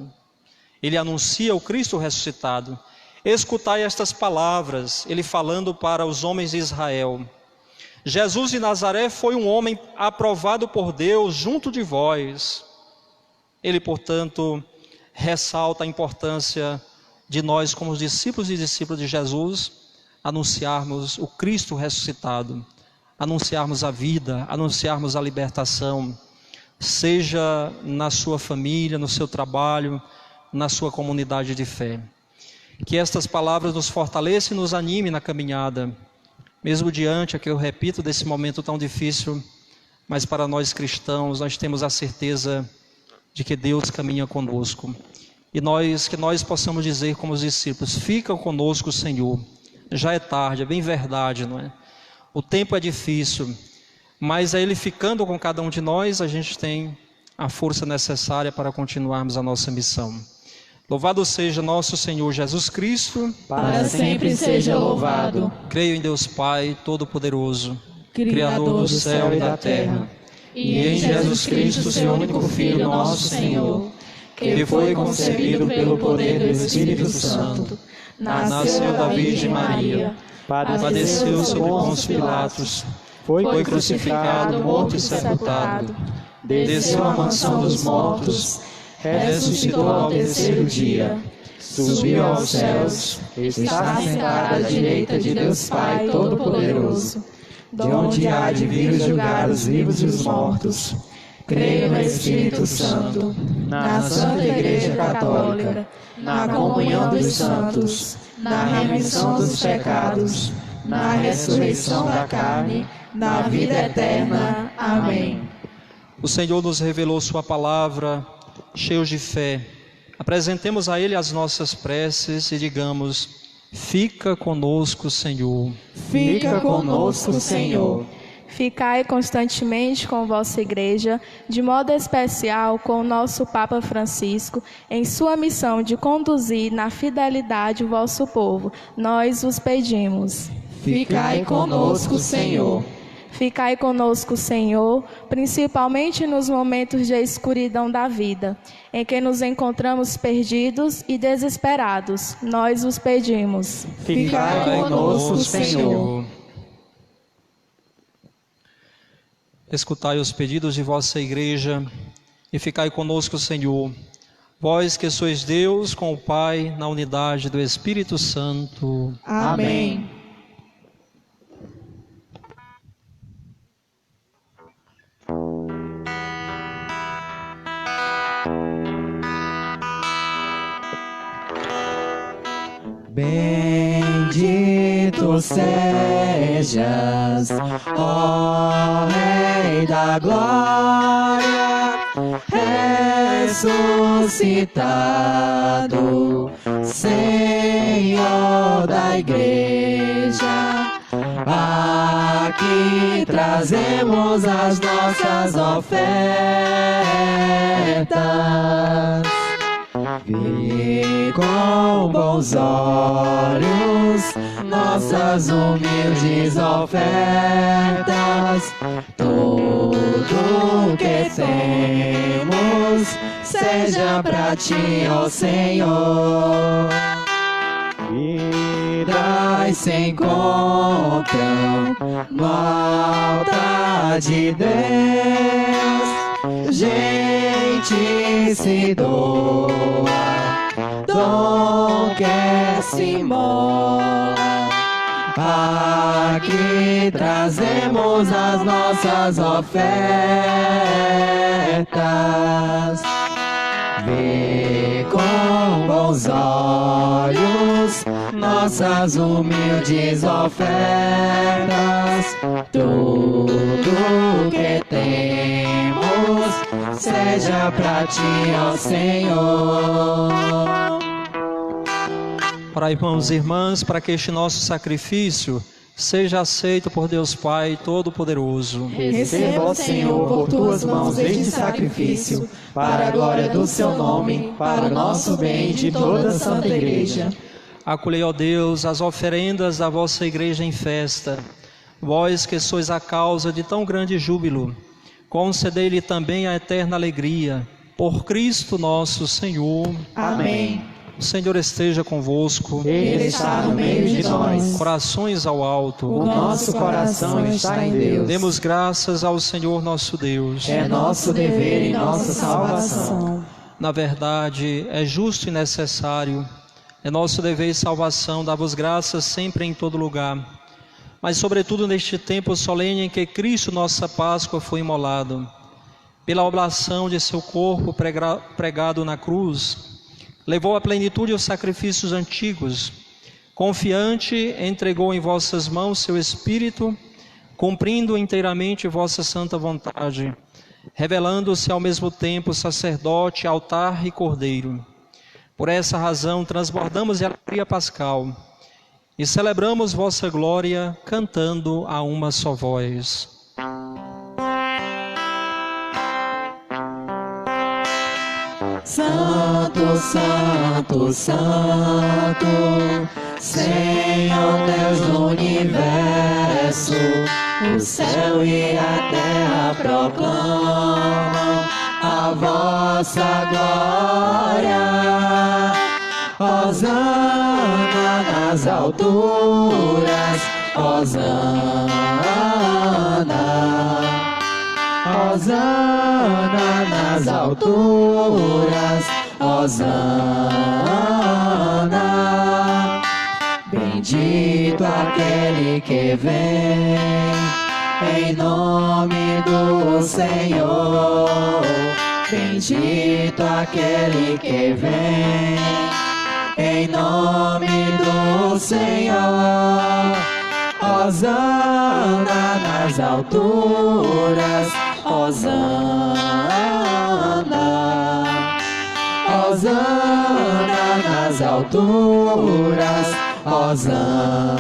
Ele anuncia o Cristo ressuscitado. Escutai estas palavras, ele falando para os homens de Israel: Jesus de Nazaré foi um homem aprovado por Deus junto de vós. Ele, portanto, ressalta a importância de nós, como os discípulos e discípulas de Jesus, anunciarmos o Cristo ressuscitado, anunciarmos a vida, anunciarmos a libertação, seja na sua família, no seu trabalho, na sua comunidade de fé. Que estas palavras nos fortaleçam e nos animem na caminhada, mesmo diante, aqui eu repito, desse momento tão difícil, mas para nós cristãos, nós temos a certeza de que Deus caminha conosco. E que nós possamos dizer como os discípulos: fica conosco, Senhor. Já é tarde, é bem verdade, não é? O tempo é difícil, mas Ele ficando com cada um de nós, a gente tem a força necessária para continuarmos a nossa missão. Louvado seja nosso Senhor Jesus Cristo. Para sempre seja louvado. Creio em Deus Pai Todo-Poderoso, Criador do céu e da terra, E em Jesus Cristo, seu único Filho, nosso Senhor, que foi concebido pelo poder do Espírito Santo, nasceu da Virgem Maria, padeceu sob Pôncio Pilatos, foi crucificado, morto e sepultado, desceu à mansão dos mortos, ressuscitou ao terceiro dia, subiu aos céus, está sentado à direita de Deus Pai Todo-Poderoso, de onde há de vir julgar os vivos e os mortos. Creio no Espírito Santo, na Santa Igreja Católica, na comunhão dos santos, na remissão dos pecados, na ressurreição da carne, na vida eterna. Amém. O Senhor nos revelou sua palavra, cheios de fé. Apresentemos a Ele as nossas preces e digamos: fica conosco, Senhor. Fica conosco, Senhor. Ficai constantemente com vossa Igreja, de modo especial com o nosso Papa Francisco, em sua missão de conduzir na fidelidade o vosso povo. Nós os pedimos. Ficai conosco, Senhor. Ficai conosco, Senhor, principalmente nos momentos de escuridão da vida, em que nos encontramos perdidos e desesperados. Nós os pedimos. Ficai conosco, Senhor. Escutai os pedidos de vossa Igreja e ficai conosco, Senhor. Vós que sois Deus com o Pai, na unidade do Espírito Santo. Amém. Bendito sejas, ó Rei da Glória, ressuscitado, Senhor da Igreja. Aqui trazemos as nossas ofertas. Vi com bons olhos nossas humildes ofertas. Tudo que temos seja pra ti, ó Senhor. Vidas se encontram no altar de Deus. Gente se doa, dom que se mola. Aqui trazemos as nossas ofertas. Vê com bons olhos nossas humildes ofertas. Tudo que temos seja pra ti, ó Senhor. Para irmãos e irmãs, para que este nosso sacrifício seja aceito por Deus Pai Todo-Poderoso. Receba, ó Senhor, por tuas mãos este sacrifício, para a glória do seu nome, para o nosso bem e de toda a Santa Igreja. Acolhei, ó Deus, as oferendas da vossa Igreja em festa. Vós que sois a causa de tão grande júbilo, concedei-lhe também a eterna alegria. Por Cristo nosso Senhor. Amém. O Senhor esteja convosco. Ele está no meio de nós. Corações ao alto. O nosso coração está em Deus. Demos graças ao Senhor nosso Deus. É nosso dever e nossa salvação. Na verdade, é justo e necessário. É nosso dever e salvação dar-vos graças sempre em todo lugar. Mas sobretudo neste tempo solene em que Cristo, nossa Páscoa, foi imolado. Pela oblação de seu corpo pregado na cruz, levou à plenitude os sacrifícios antigos. Confiante, entregou em vossas mãos seu Espírito, cumprindo inteiramente vossa santa vontade, revelando-se ao mesmo tempo sacerdote, altar e cordeiro. Por essa razão, transbordamos de alegria pascal e celebramos vossa glória, cantando a uma só voz. Santo, Santo, Santo, Senhor Deus do universo, o céu e a terra proclamam a vossa glória. Hosana nas alturas, Hosana. Hosana nas alturas, Hosana. Bendito aquele que vem em nome do Senhor. Bendito aquele que vem em nome do Senhor. Hosana nas alturas, Hosana. Hosana nas alturas, Hosana.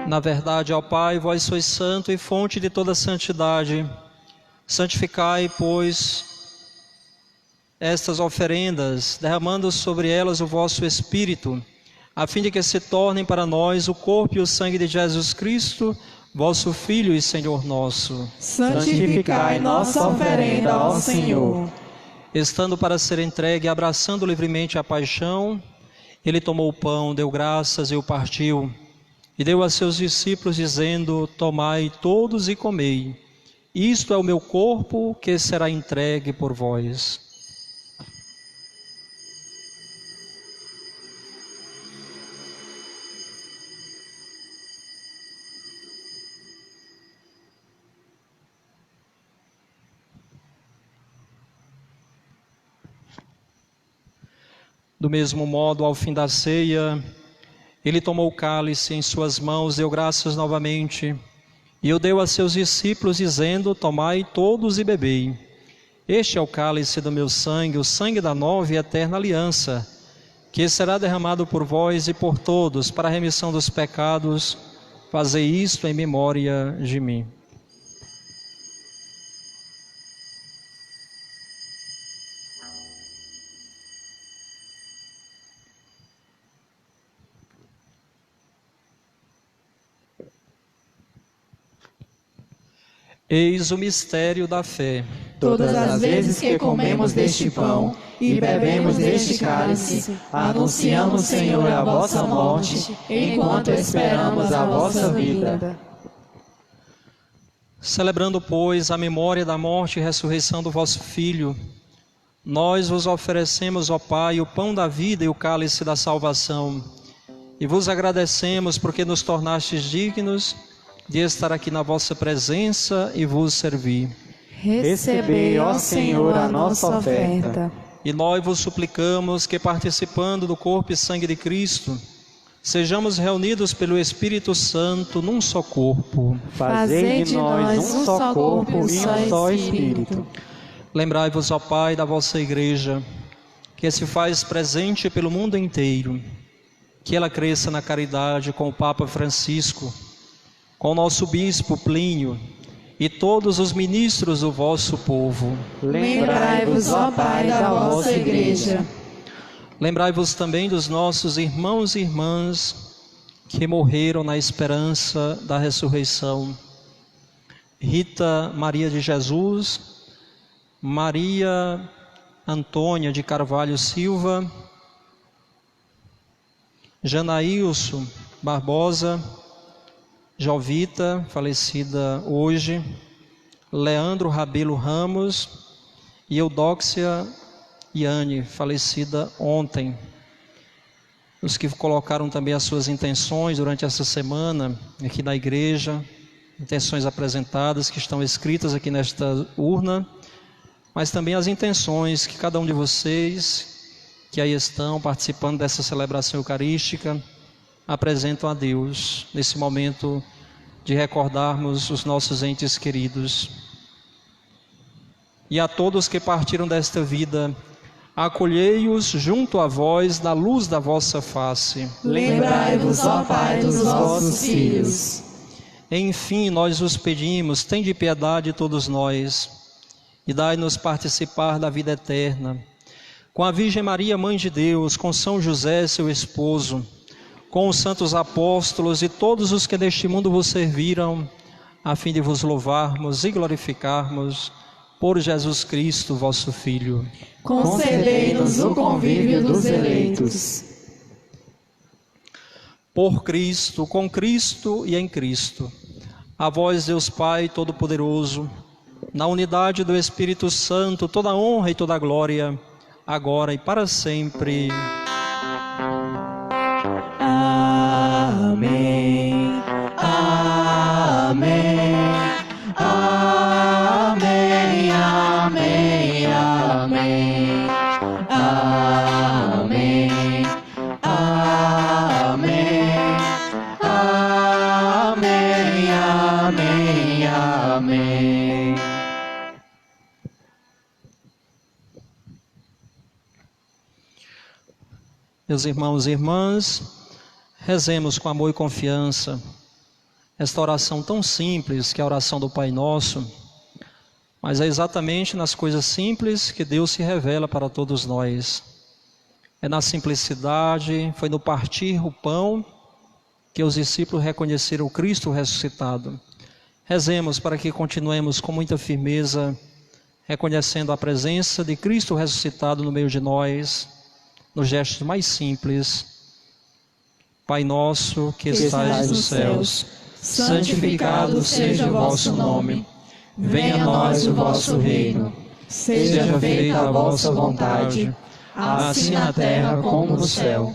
Na verdade, ó Pai, vós sois santo e fonte de toda santidade. Santificai, pois, estas oferendas, derramando sobre elas o vosso Espírito, a fim de que se tornem para nós o corpo e o sangue de Jesus Cristo, vosso Filho e Senhor nosso. Santificai nossa oferenda ao Senhor. Estando para ser entregue, abraçando livremente a paixão, ele tomou o pão, deu graças e o partiu, e deu a seus discípulos, dizendo: tomai todos e comei. Isto é o meu corpo, que será entregue por vós. Do mesmo modo, ao fim da ceia, ele tomou o cálice em suas mãos, deu graças novamente, e o deu a seus discípulos, dizendo: tomai todos e bebei. Este é o cálice do meu sangue, o sangue da nova e eterna aliança, que será derramado por vós e por todos, para a remissão dos pecados. Fazei isto em memória de mim. Eis o mistério da fé. Todas as vezes que comemos deste pão e bebemos deste cálice, anunciamos, Senhor, a vossa morte, enquanto esperamos a vossa vida. Celebrando, pois, a memória da morte e ressurreição do vosso Filho, nós vos oferecemos, ó Pai, o pão da vida e o cálice da salvação, e vos agradecemos porque nos tornastes dignos de estar aqui na vossa presença e vos servir. Recebei, ó Senhor, a nossa oferta. E nós vos suplicamos que, participando do corpo e sangue de Cristo, sejamos reunidos pelo Espírito Santo num só corpo. Fazei de nós um só corpo e um só Espírito. Lembrai-vos, ó Pai, da vossa Igreja, que se faz presente pelo mundo inteiro, que ela cresça na caridade com o Papa Francisco, com o nosso Bispo Plínio e todos os ministros do vosso povo. Lembrai-vos, ó Pai, da vossa Igreja. Lembrai-vos também dos nossos irmãos e irmãs que morreram na esperança da ressurreição. Rita Maria de Jesus, Maria Antônia de Carvalho Silva, Janaílson Barbosa, Jovita, falecida hoje, Leandro Rabelo Ramos e Eudóxia Iane, falecida ontem. Os que colocaram também as suas intenções durante essa semana aqui na igreja, intenções apresentadas que estão escritas aqui nesta urna, mas também as intenções que cada um de vocês que aí estão participando dessa celebração eucarística apresentam a Deus nesse momento de recordarmos os nossos entes queridos. E a todos que partiram desta vida, acolhei-os junto a vós na luz da vossa face. Lembrai-vos, ó Pai, dos vossos filhos. Enfim, nós os pedimos, tende piedade de todos nós e dai-nos participar da vida eterna. Com a Virgem Maria, Mãe de Deus, com São José, seu esposo, com os santos apóstolos e todos os que neste mundo vos serviram, a fim de vos louvarmos e glorificarmos por Jesus Cristo, vosso Filho. Concedei-nos o convívio dos eleitos. Por Cristo, com Cristo e em Cristo. A vós, Deus Pai Todo-Poderoso, na unidade do Espírito Santo, toda a honra e toda a glória, agora e para sempre. Amém. Amém. Amém. Amém. Amém. Amém. Amém. Amém. Amém. Amém. Meus irmãos e irmãs, rezemos com amor e confiança esta oração tão simples que é a oração do Pai Nosso, mas é exatamente nas coisas simples que Deus se revela para todos nós. É na simplicidade, foi no partir o pão que os discípulos reconheceram o Cristo ressuscitado. Rezemos para que continuemos com muita firmeza, reconhecendo a presença de Cristo ressuscitado no meio de nós, nos gestos mais simples. Pai nosso que estais nos céus, santificado seja o vosso nome. Venha a nós o vosso reino. Seja feita a vossa vontade, assim na terra como no céu.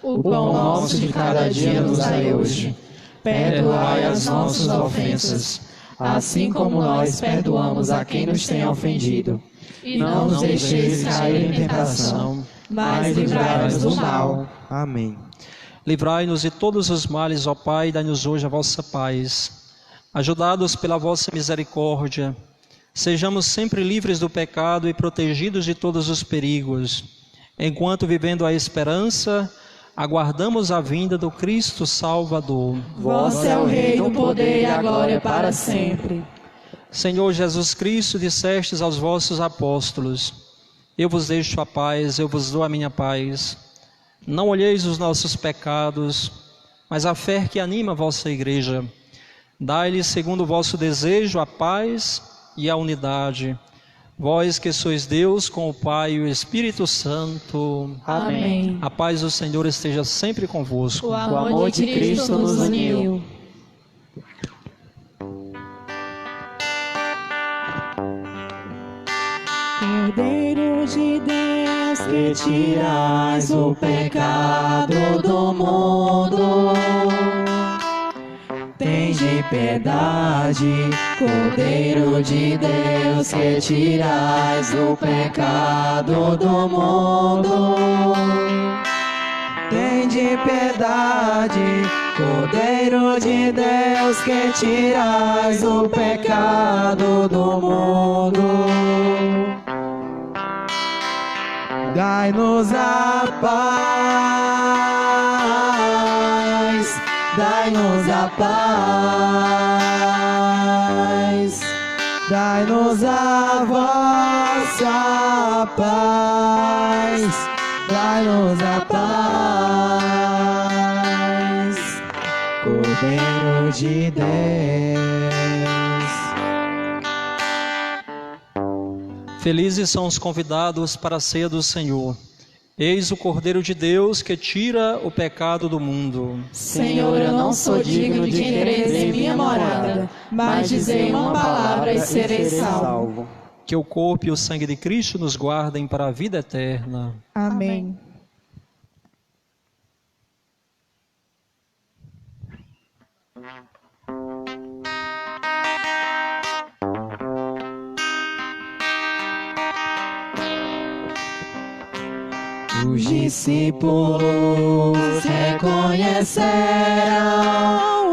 O pão nosso de cada dia nos dai hoje. Perdoai as nossas ofensas, assim como nós perdoamos a quem nos tem ofendido. E não nos deixeis cair em tentação, mas livrai-nos do mal. Amém. Livrai-nos de todos os males, ó Pai, e dai-nos hoje a vossa paz. Ajudados pela vossa misericórdia, sejamos sempre livres do pecado e protegidos de todos os perigos, enquanto, vivendo a esperança, aguardamos a vinda do Cristo Salvador. Vosso é o reino, o poder e a glória para sempre. Senhor Jesus Cristo, dissestes aos vossos apóstolos: eu vos deixo a paz, eu vos dou a minha paz. Não olheis os nossos pecados, mas a fé que anima a vossa igreja. Dai-lhes, segundo o vosso desejo, a paz e a unidade. Vós que sois Deus com o Pai e o Espírito Santo. Amém. A paz do Senhor esteja sempre convosco. O amor de Cristo nos uniu. Cordeiro de Deus, que tirais o pecado do mundo, tende piedade. Cordeiro de Deus, que tirais o pecado do mundo, tende piedade. Cordeiro de Deus, que tirais o pecado do mundo, dai-nos a paz, dai-nos a paz, dai-nos a vossa paz, dai-nos a paz, Cordeiro de Deus. Felizes são os convidados para a ceia do Senhor. Eis o Cordeiro de Deus que tira o pecado do mundo. Senhor, eu não sou digno de entrar em minha morada, mas dizei uma palavra e serei salvo. Que o corpo e o sangue de Cristo nos guardem para a vida eterna. Amém. Os discípulos reconheceram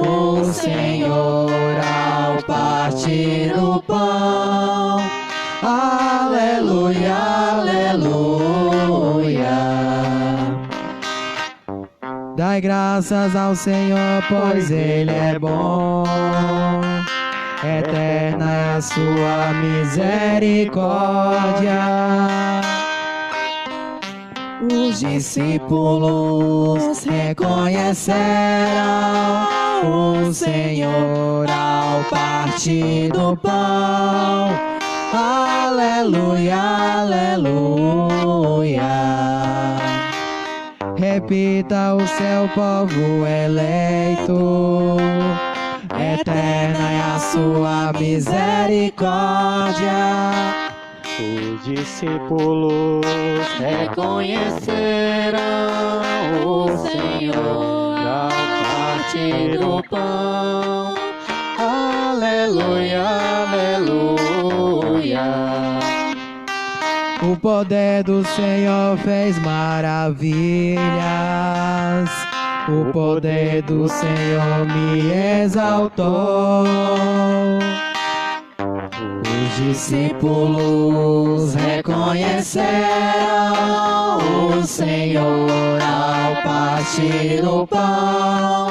o Senhor ao partir o pão. Aleluia, aleluia. Dai graças ao Senhor, pois Ele é bom. Eterna é a sua misericórdia. Os discípulos reconheceram o Senhor ao partir do pão. Aleluia, aleluia. Repita o seu povo eleito. Eterna é a sua misericórdia. Os discípulos reconheceram o Senhor ao partir do pão. Aleluia, aleluia. O poder do Senhor fez maravilhas. O poder do Senhor me exaltou. Os discípulos reconheceram o Senhor ao partir do pão.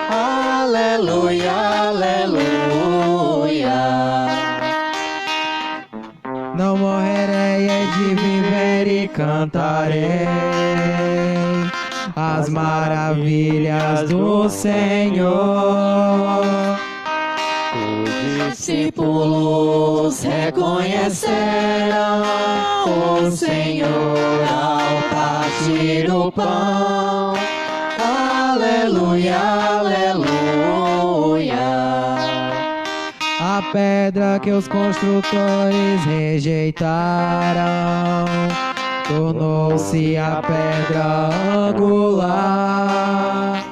Aleluia, aleluia. Não morrerei, hei de viver e cantarei as maravilhas do Senhor. Os discípulos reconheceram o Senhor ao partir o pão. Aleluia, aleluia. A pedra que os construtores rejeitaram tornou-se a pedra angular.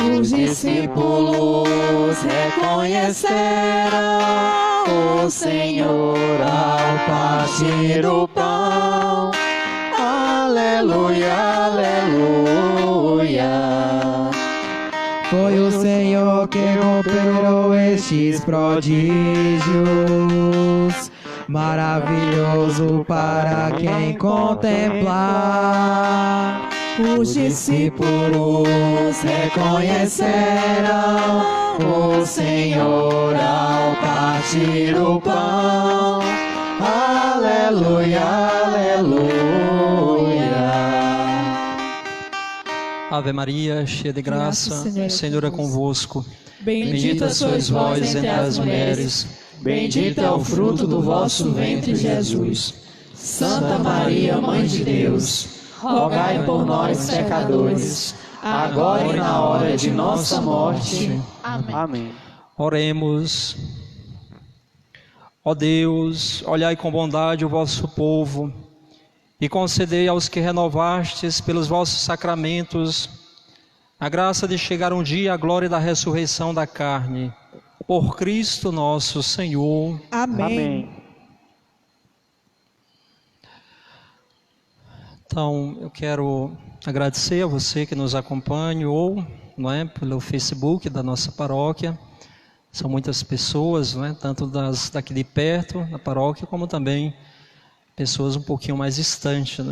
Os discípulos reconheceram o Senhor ao partir o pão. Aleluia, aleluia. Foi o Senhor que operou estes prodígios, maravilhoso para quem contemplar. Os discípulos reconheceram o Senhor ao partir o pão. Aleluia, aleluia. Ave Maria, cheia de graça, o Senhor é convosco. Bendita sois vós entre as mulheres, bendito é o fruto do vosso ventre, Jesus. Santa Maria, Mãe de Deus, rogai por nós, pecadores, agora e na hora de nossa morte. Amém. Amém. Oremos. Ó Deus, olhai com bondade o vosso povo e concedei aos que renovastes pelos vossos sacramentos a graça de chegar um dia à glória da ressurreição da carne. Por Cristo nosso Senhor. Amém. Amém. Então, eu quero agradecer a você que nos acompanha ou pelo Facebook da nossa paróquia. São muitas pessoas, tanto daqui de perto, da paróquia, como também pessoas um pouquinho mais distantes.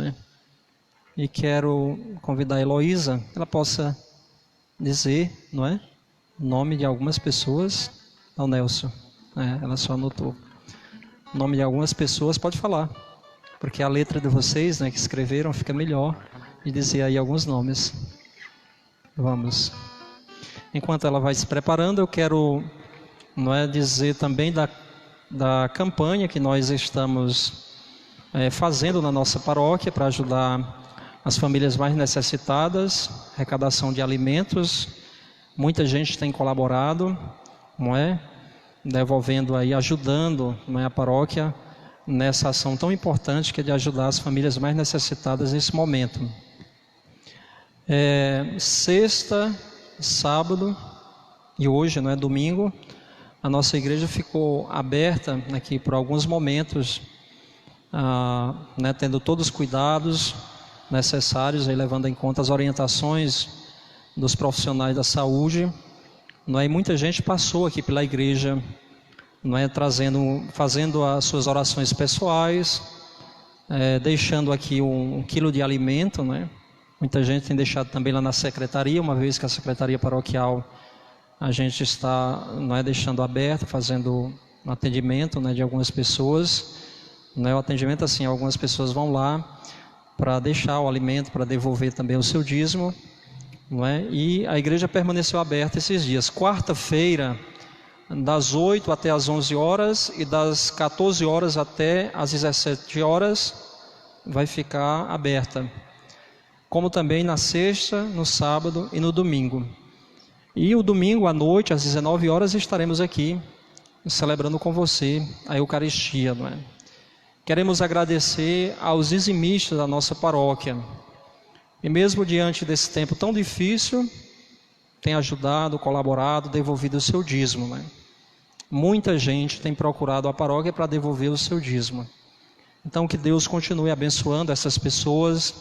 E quero convidar a Heloísa, que ela possa dizer o nome de algumas pessoas. Não, Nelson, ela só anotou. O nome de algumas pessoas, pode falar. Porque a letra de vocês, que escreveram, fica melhor de dizer aí alguns nomes. Vamos. Enquanto ela vai se preparando, eu quero dizer também da campanha que nós estamos fazendo na nossa paróquia para ajudar as famílias mais necessitadas, arrecadação de alimentos. Muita gente tem colaborado, não é? Devolvendo aí, ajudando, não é, a paróquia nessa ação tão importante que é de ajudar as famílias mais necessitadas nesse momento. Sexta, sábado e hoje, não é, domingo, a nossa igreja ficou aberta aqui por alguns momentos, né, tendo todos os cuidados necessários, aí, levando em conta as orientações dos profissionais da saúde. Não é? E muita gente passou aqui pela igreja, não é, fazendo as suas orações pessoais, deixando aqui 1 quilo de alimento, né? Muita gente tem deixado também lá na secretaria, uma vez que a secretaria paroquial a gente está, não é, deixando aberto, fazendo um atendimento, né, de algumas pessoas. Não é o atendimento assim, algumas pessoas vão lá para deixar o alimento, para devolver também o seu dízimo, não é? E a igreja permaneceu aberta esses dias. Quarta-feira, das 8 até as 11 horas e das 14 horas até as 17 horas vai ficar aberta. Como também na sexta, no sábado e no domingo. E o domingo à noite, às 19 horas, estaremos aqui celebrando com você a Eucaristia, não é? Queremos agradecer aos dizimistas da nossa paróquia. E mesmo diante desse tempo tão difícil, tem ajudado, colaborado, devolvido o seu dízimo, né? Muita gente tem procurado a paróquia para devolver o seu dízimo. Então que Deus continue abençoando essas pessoas.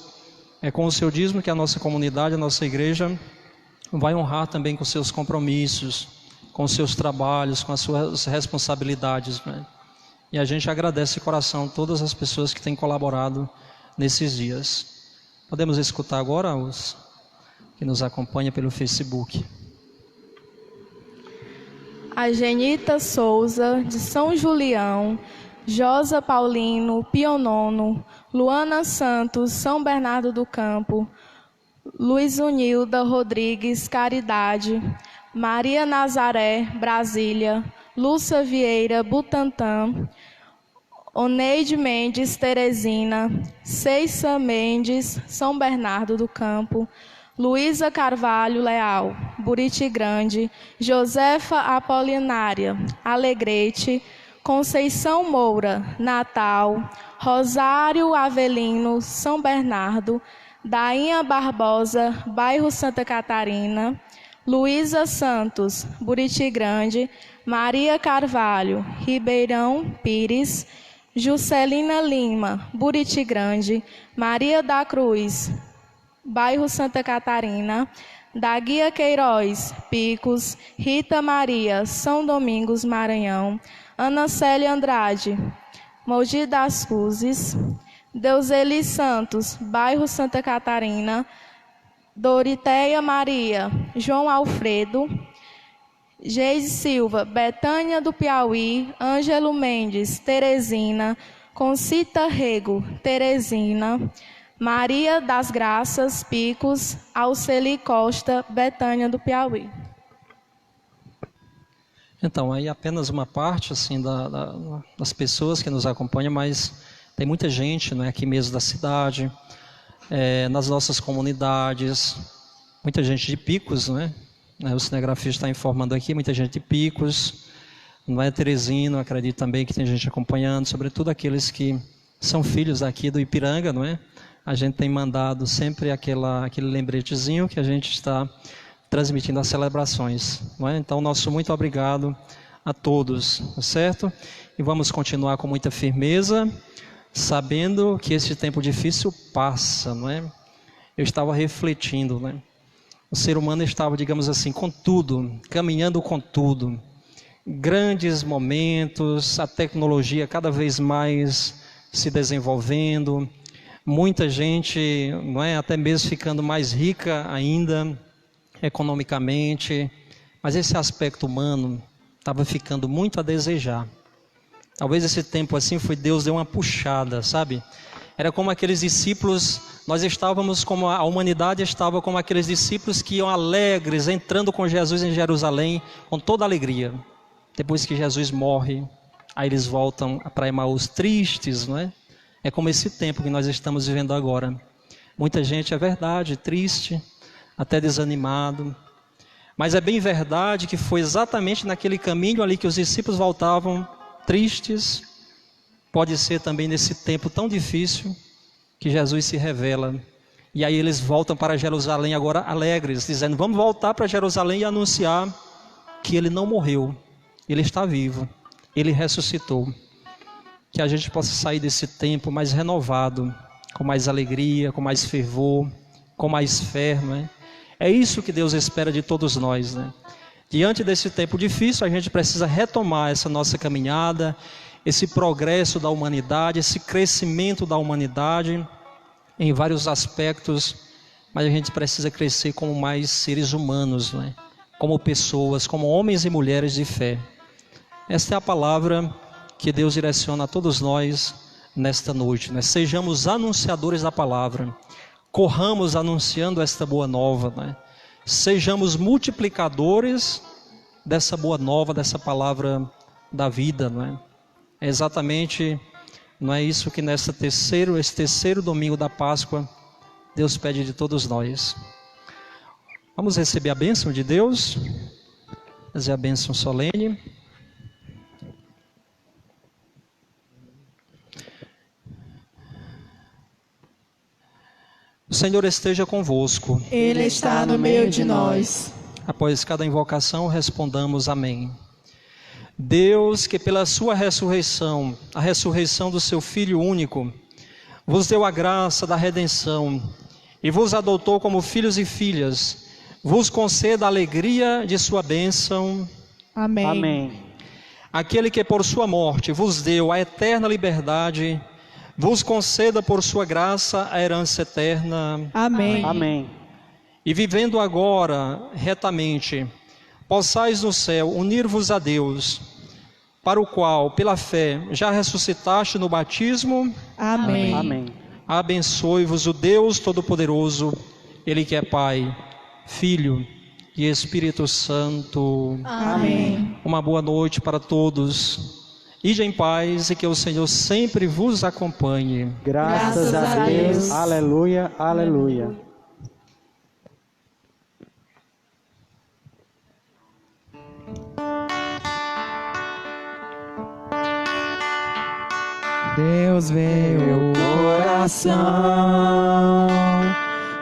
É com o seu dízimo que a nossa comunidade, a nossa igreja vai honrar também com seus compromissos, com os seus trabalhos, com as suas responsabilidades, né? E a gente agradece de coração todas as pessoas que têm colaborado nesses dias. Podemos escutar agora os que nos acompanham pelo Facebook. A Genita Souza, de São Julião, Josa Paulino, Pionono, Luana Santos, São Bernardo do Campo, Luiz Unilda Rodrigues, Caridade, Maria Nazaré, Brasília, Lúcia Vieira, Butantã, Oneide Mendes, Teresina, Ceissa Mendes, São Bernardo do Campo, Luísa Carvalho Leal, Buriti Grande, Josefa Apolinária, Alegrete, Conceição Moura, Natal, Rosário Avelino, São Bernardo, Dainha Barbosa, bairro Santa Catarina, Luísa Santos, Buriti Grande, Maria Carvalho, Ribeirão Pires, Juscelina Lima, Buriti Grande, Maria da Cruz, bairro Santa Catarina, Daguia Queiroz, Picos, Rita Maria, São Domingos, Maranhão, Ana Célia Andrade, Mogi das Cruzes, Deuseli Santos, bairro Santa Catarina, Doroteia Maria, João Alfredo, Geise Silva, Betânia do Piauí, Ângelo Mendes, Teresina, Concita Rego, Teresina, Maria das Graças, Picos, Alceli Costa, Betânia do Piauí. Então, aí apenas uma parte assim, das pessoas que nos acompanham, mas tem muita gente, né, aqui mesmo da cidade, nas nossas comunidades, muita gente de Picos, né? O cinegrafista está informando aqui, muita gente de Picos, não é, Teresina, acredito também que tem gente acompanhando, sobretudo aqueles que são filhos aqui do Ipiranga, não é? A gente tem mandado sempre aquele lembretezinho que a gente está transmitindo as celebrações, não é? Então, nosso muito obrigado a todos, certo? E vamos continuar com muita firmeza, sabendo que esse tempo difícil passa, não é? Eu estava refletindo, né? O ser humano estava, digamos assim, com tudo, caminhando com tudo. Grandes momentos, a tecnologia cada vez mais se desenvolvendo, muita gente, não é, até mesmo ficando mais rica ainda, economicamente, mas esse aspecto humano estava ficando muito a desejar. Talvez esse tempo assim foi Deus deu uma puxada, sabe? Era como aqueles discípulos, nós estávamos como a humanidade estava como aqueles discípulos que iam alegres, entrando com Jesus em Jerusalém, com toda alegria. Depois que Jesus morre, aí eles voltam para Emaús tristes, não é? É como esse tempo que nós estamos vivendo agora. Muita gente, é verdade, triste, até desanimado. Mas é bem verdade que foi exatamente naquele caminho ali que os discípulos voltavam tristes. Pode ser também nesse tempo tão difícil que Jesus se revela. E aí eles voltam para Jerusalém agora alegres, dizendo: vamos voltar para Jerusalém e anunciar que Ele não morreu, Ele está vivo, Ele ressuscitou. Que a gente possa sair desse tempo mais renovado, com mais alegria, com mais fervor, com mais fé, né? É isso que Deus espera de todos nós, né? Diante desse tempo difícil, a gente precisa retomar essa nossa caminhada, esse progresso da humanidade, esse crescimento da humanidade em vários aspectos, mas a gente precisa crescer como mais seres humanos, né? Como pessoas, como homens e mulheres de fé. Esta é a palavra que Deus direciona a todos nós nesta noite, né? Sejamos anunciadores da palavra, corramos anunciando esta boa nova, né? Sejamos multiplicadores dessa boa nova, dessa palavra da vida, não é? É exatamente, não é isso que esse terceiro domingo da Páscoa, Deus pede de todos nós. Vamos receber a bênção de Deus, fazer a bênção solene. O Senhor esteja convosco. Ele está no meio de nós. Após cada invocação, respondamos amém. Deus, que pela sua ressurreição, a ressurreição do seu Filho único, vos deu a graça da redenção e vos adotou como filhos e filhas, vos conceda a alegria de sua bênção. Amém. Amém. Aquele que por sua morte vos deu a eterna liberdade, vos conceda por sua graça a herança eterna. Amém. Amém. E vivendo agora retamente, possais no céu unir-vos a Deus, para o qual, pela fé, já ressuscitaste no batismo. Amém. Amém. Abençoe-vos o Deus Todo-Poderoso, Ele que é Pai, Filho e Espírito Santo. Amém. Uma boa noite para todos. Ide em paz e que o Senhor sempre vos acompanhe. Graças a Deus. Aleluia, aleluia. Deus vê o coração,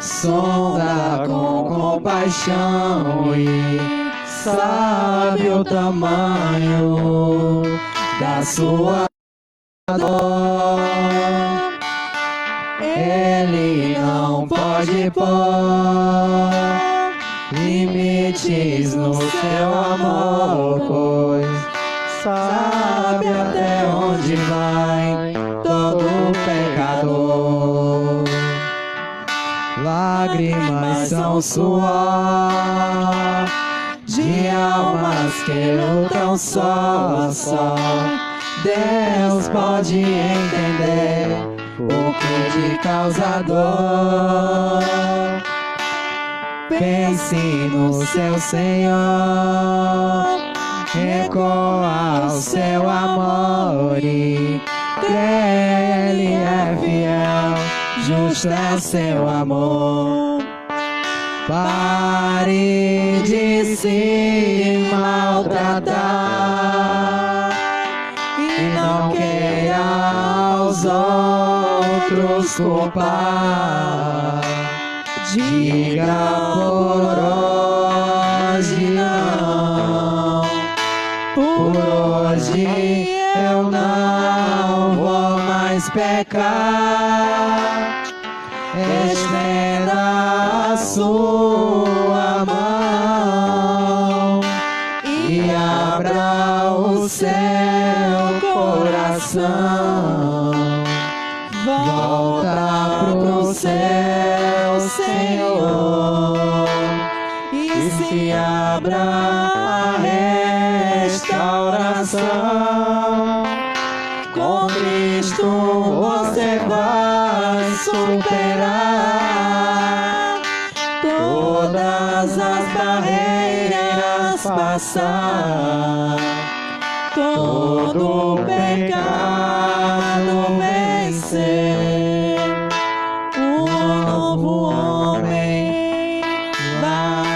sonda com compaixão e sabe o tamanho da sua dor. Ele não pode pôr limites no seu amor, pois sabe até onde vai todo pecador. Lágrimas são suor de almas que lutam só. Deus pode entender o que lhe causa dor. Pense no seu Senhor, recorra ao seu amor e crê, Ele é fiel, justo é o seu amor. Pare de se maltratar e não queira aos outros culpar. Diga por hoje não, por hoje eu não vou mais pecar. Estenda a sua mão e abra o seu coração. Volta pro seu Senhor e se abra a restauração. Com Cristo você vai superar todas as barreiras, passar todo pecado, vencer. paz.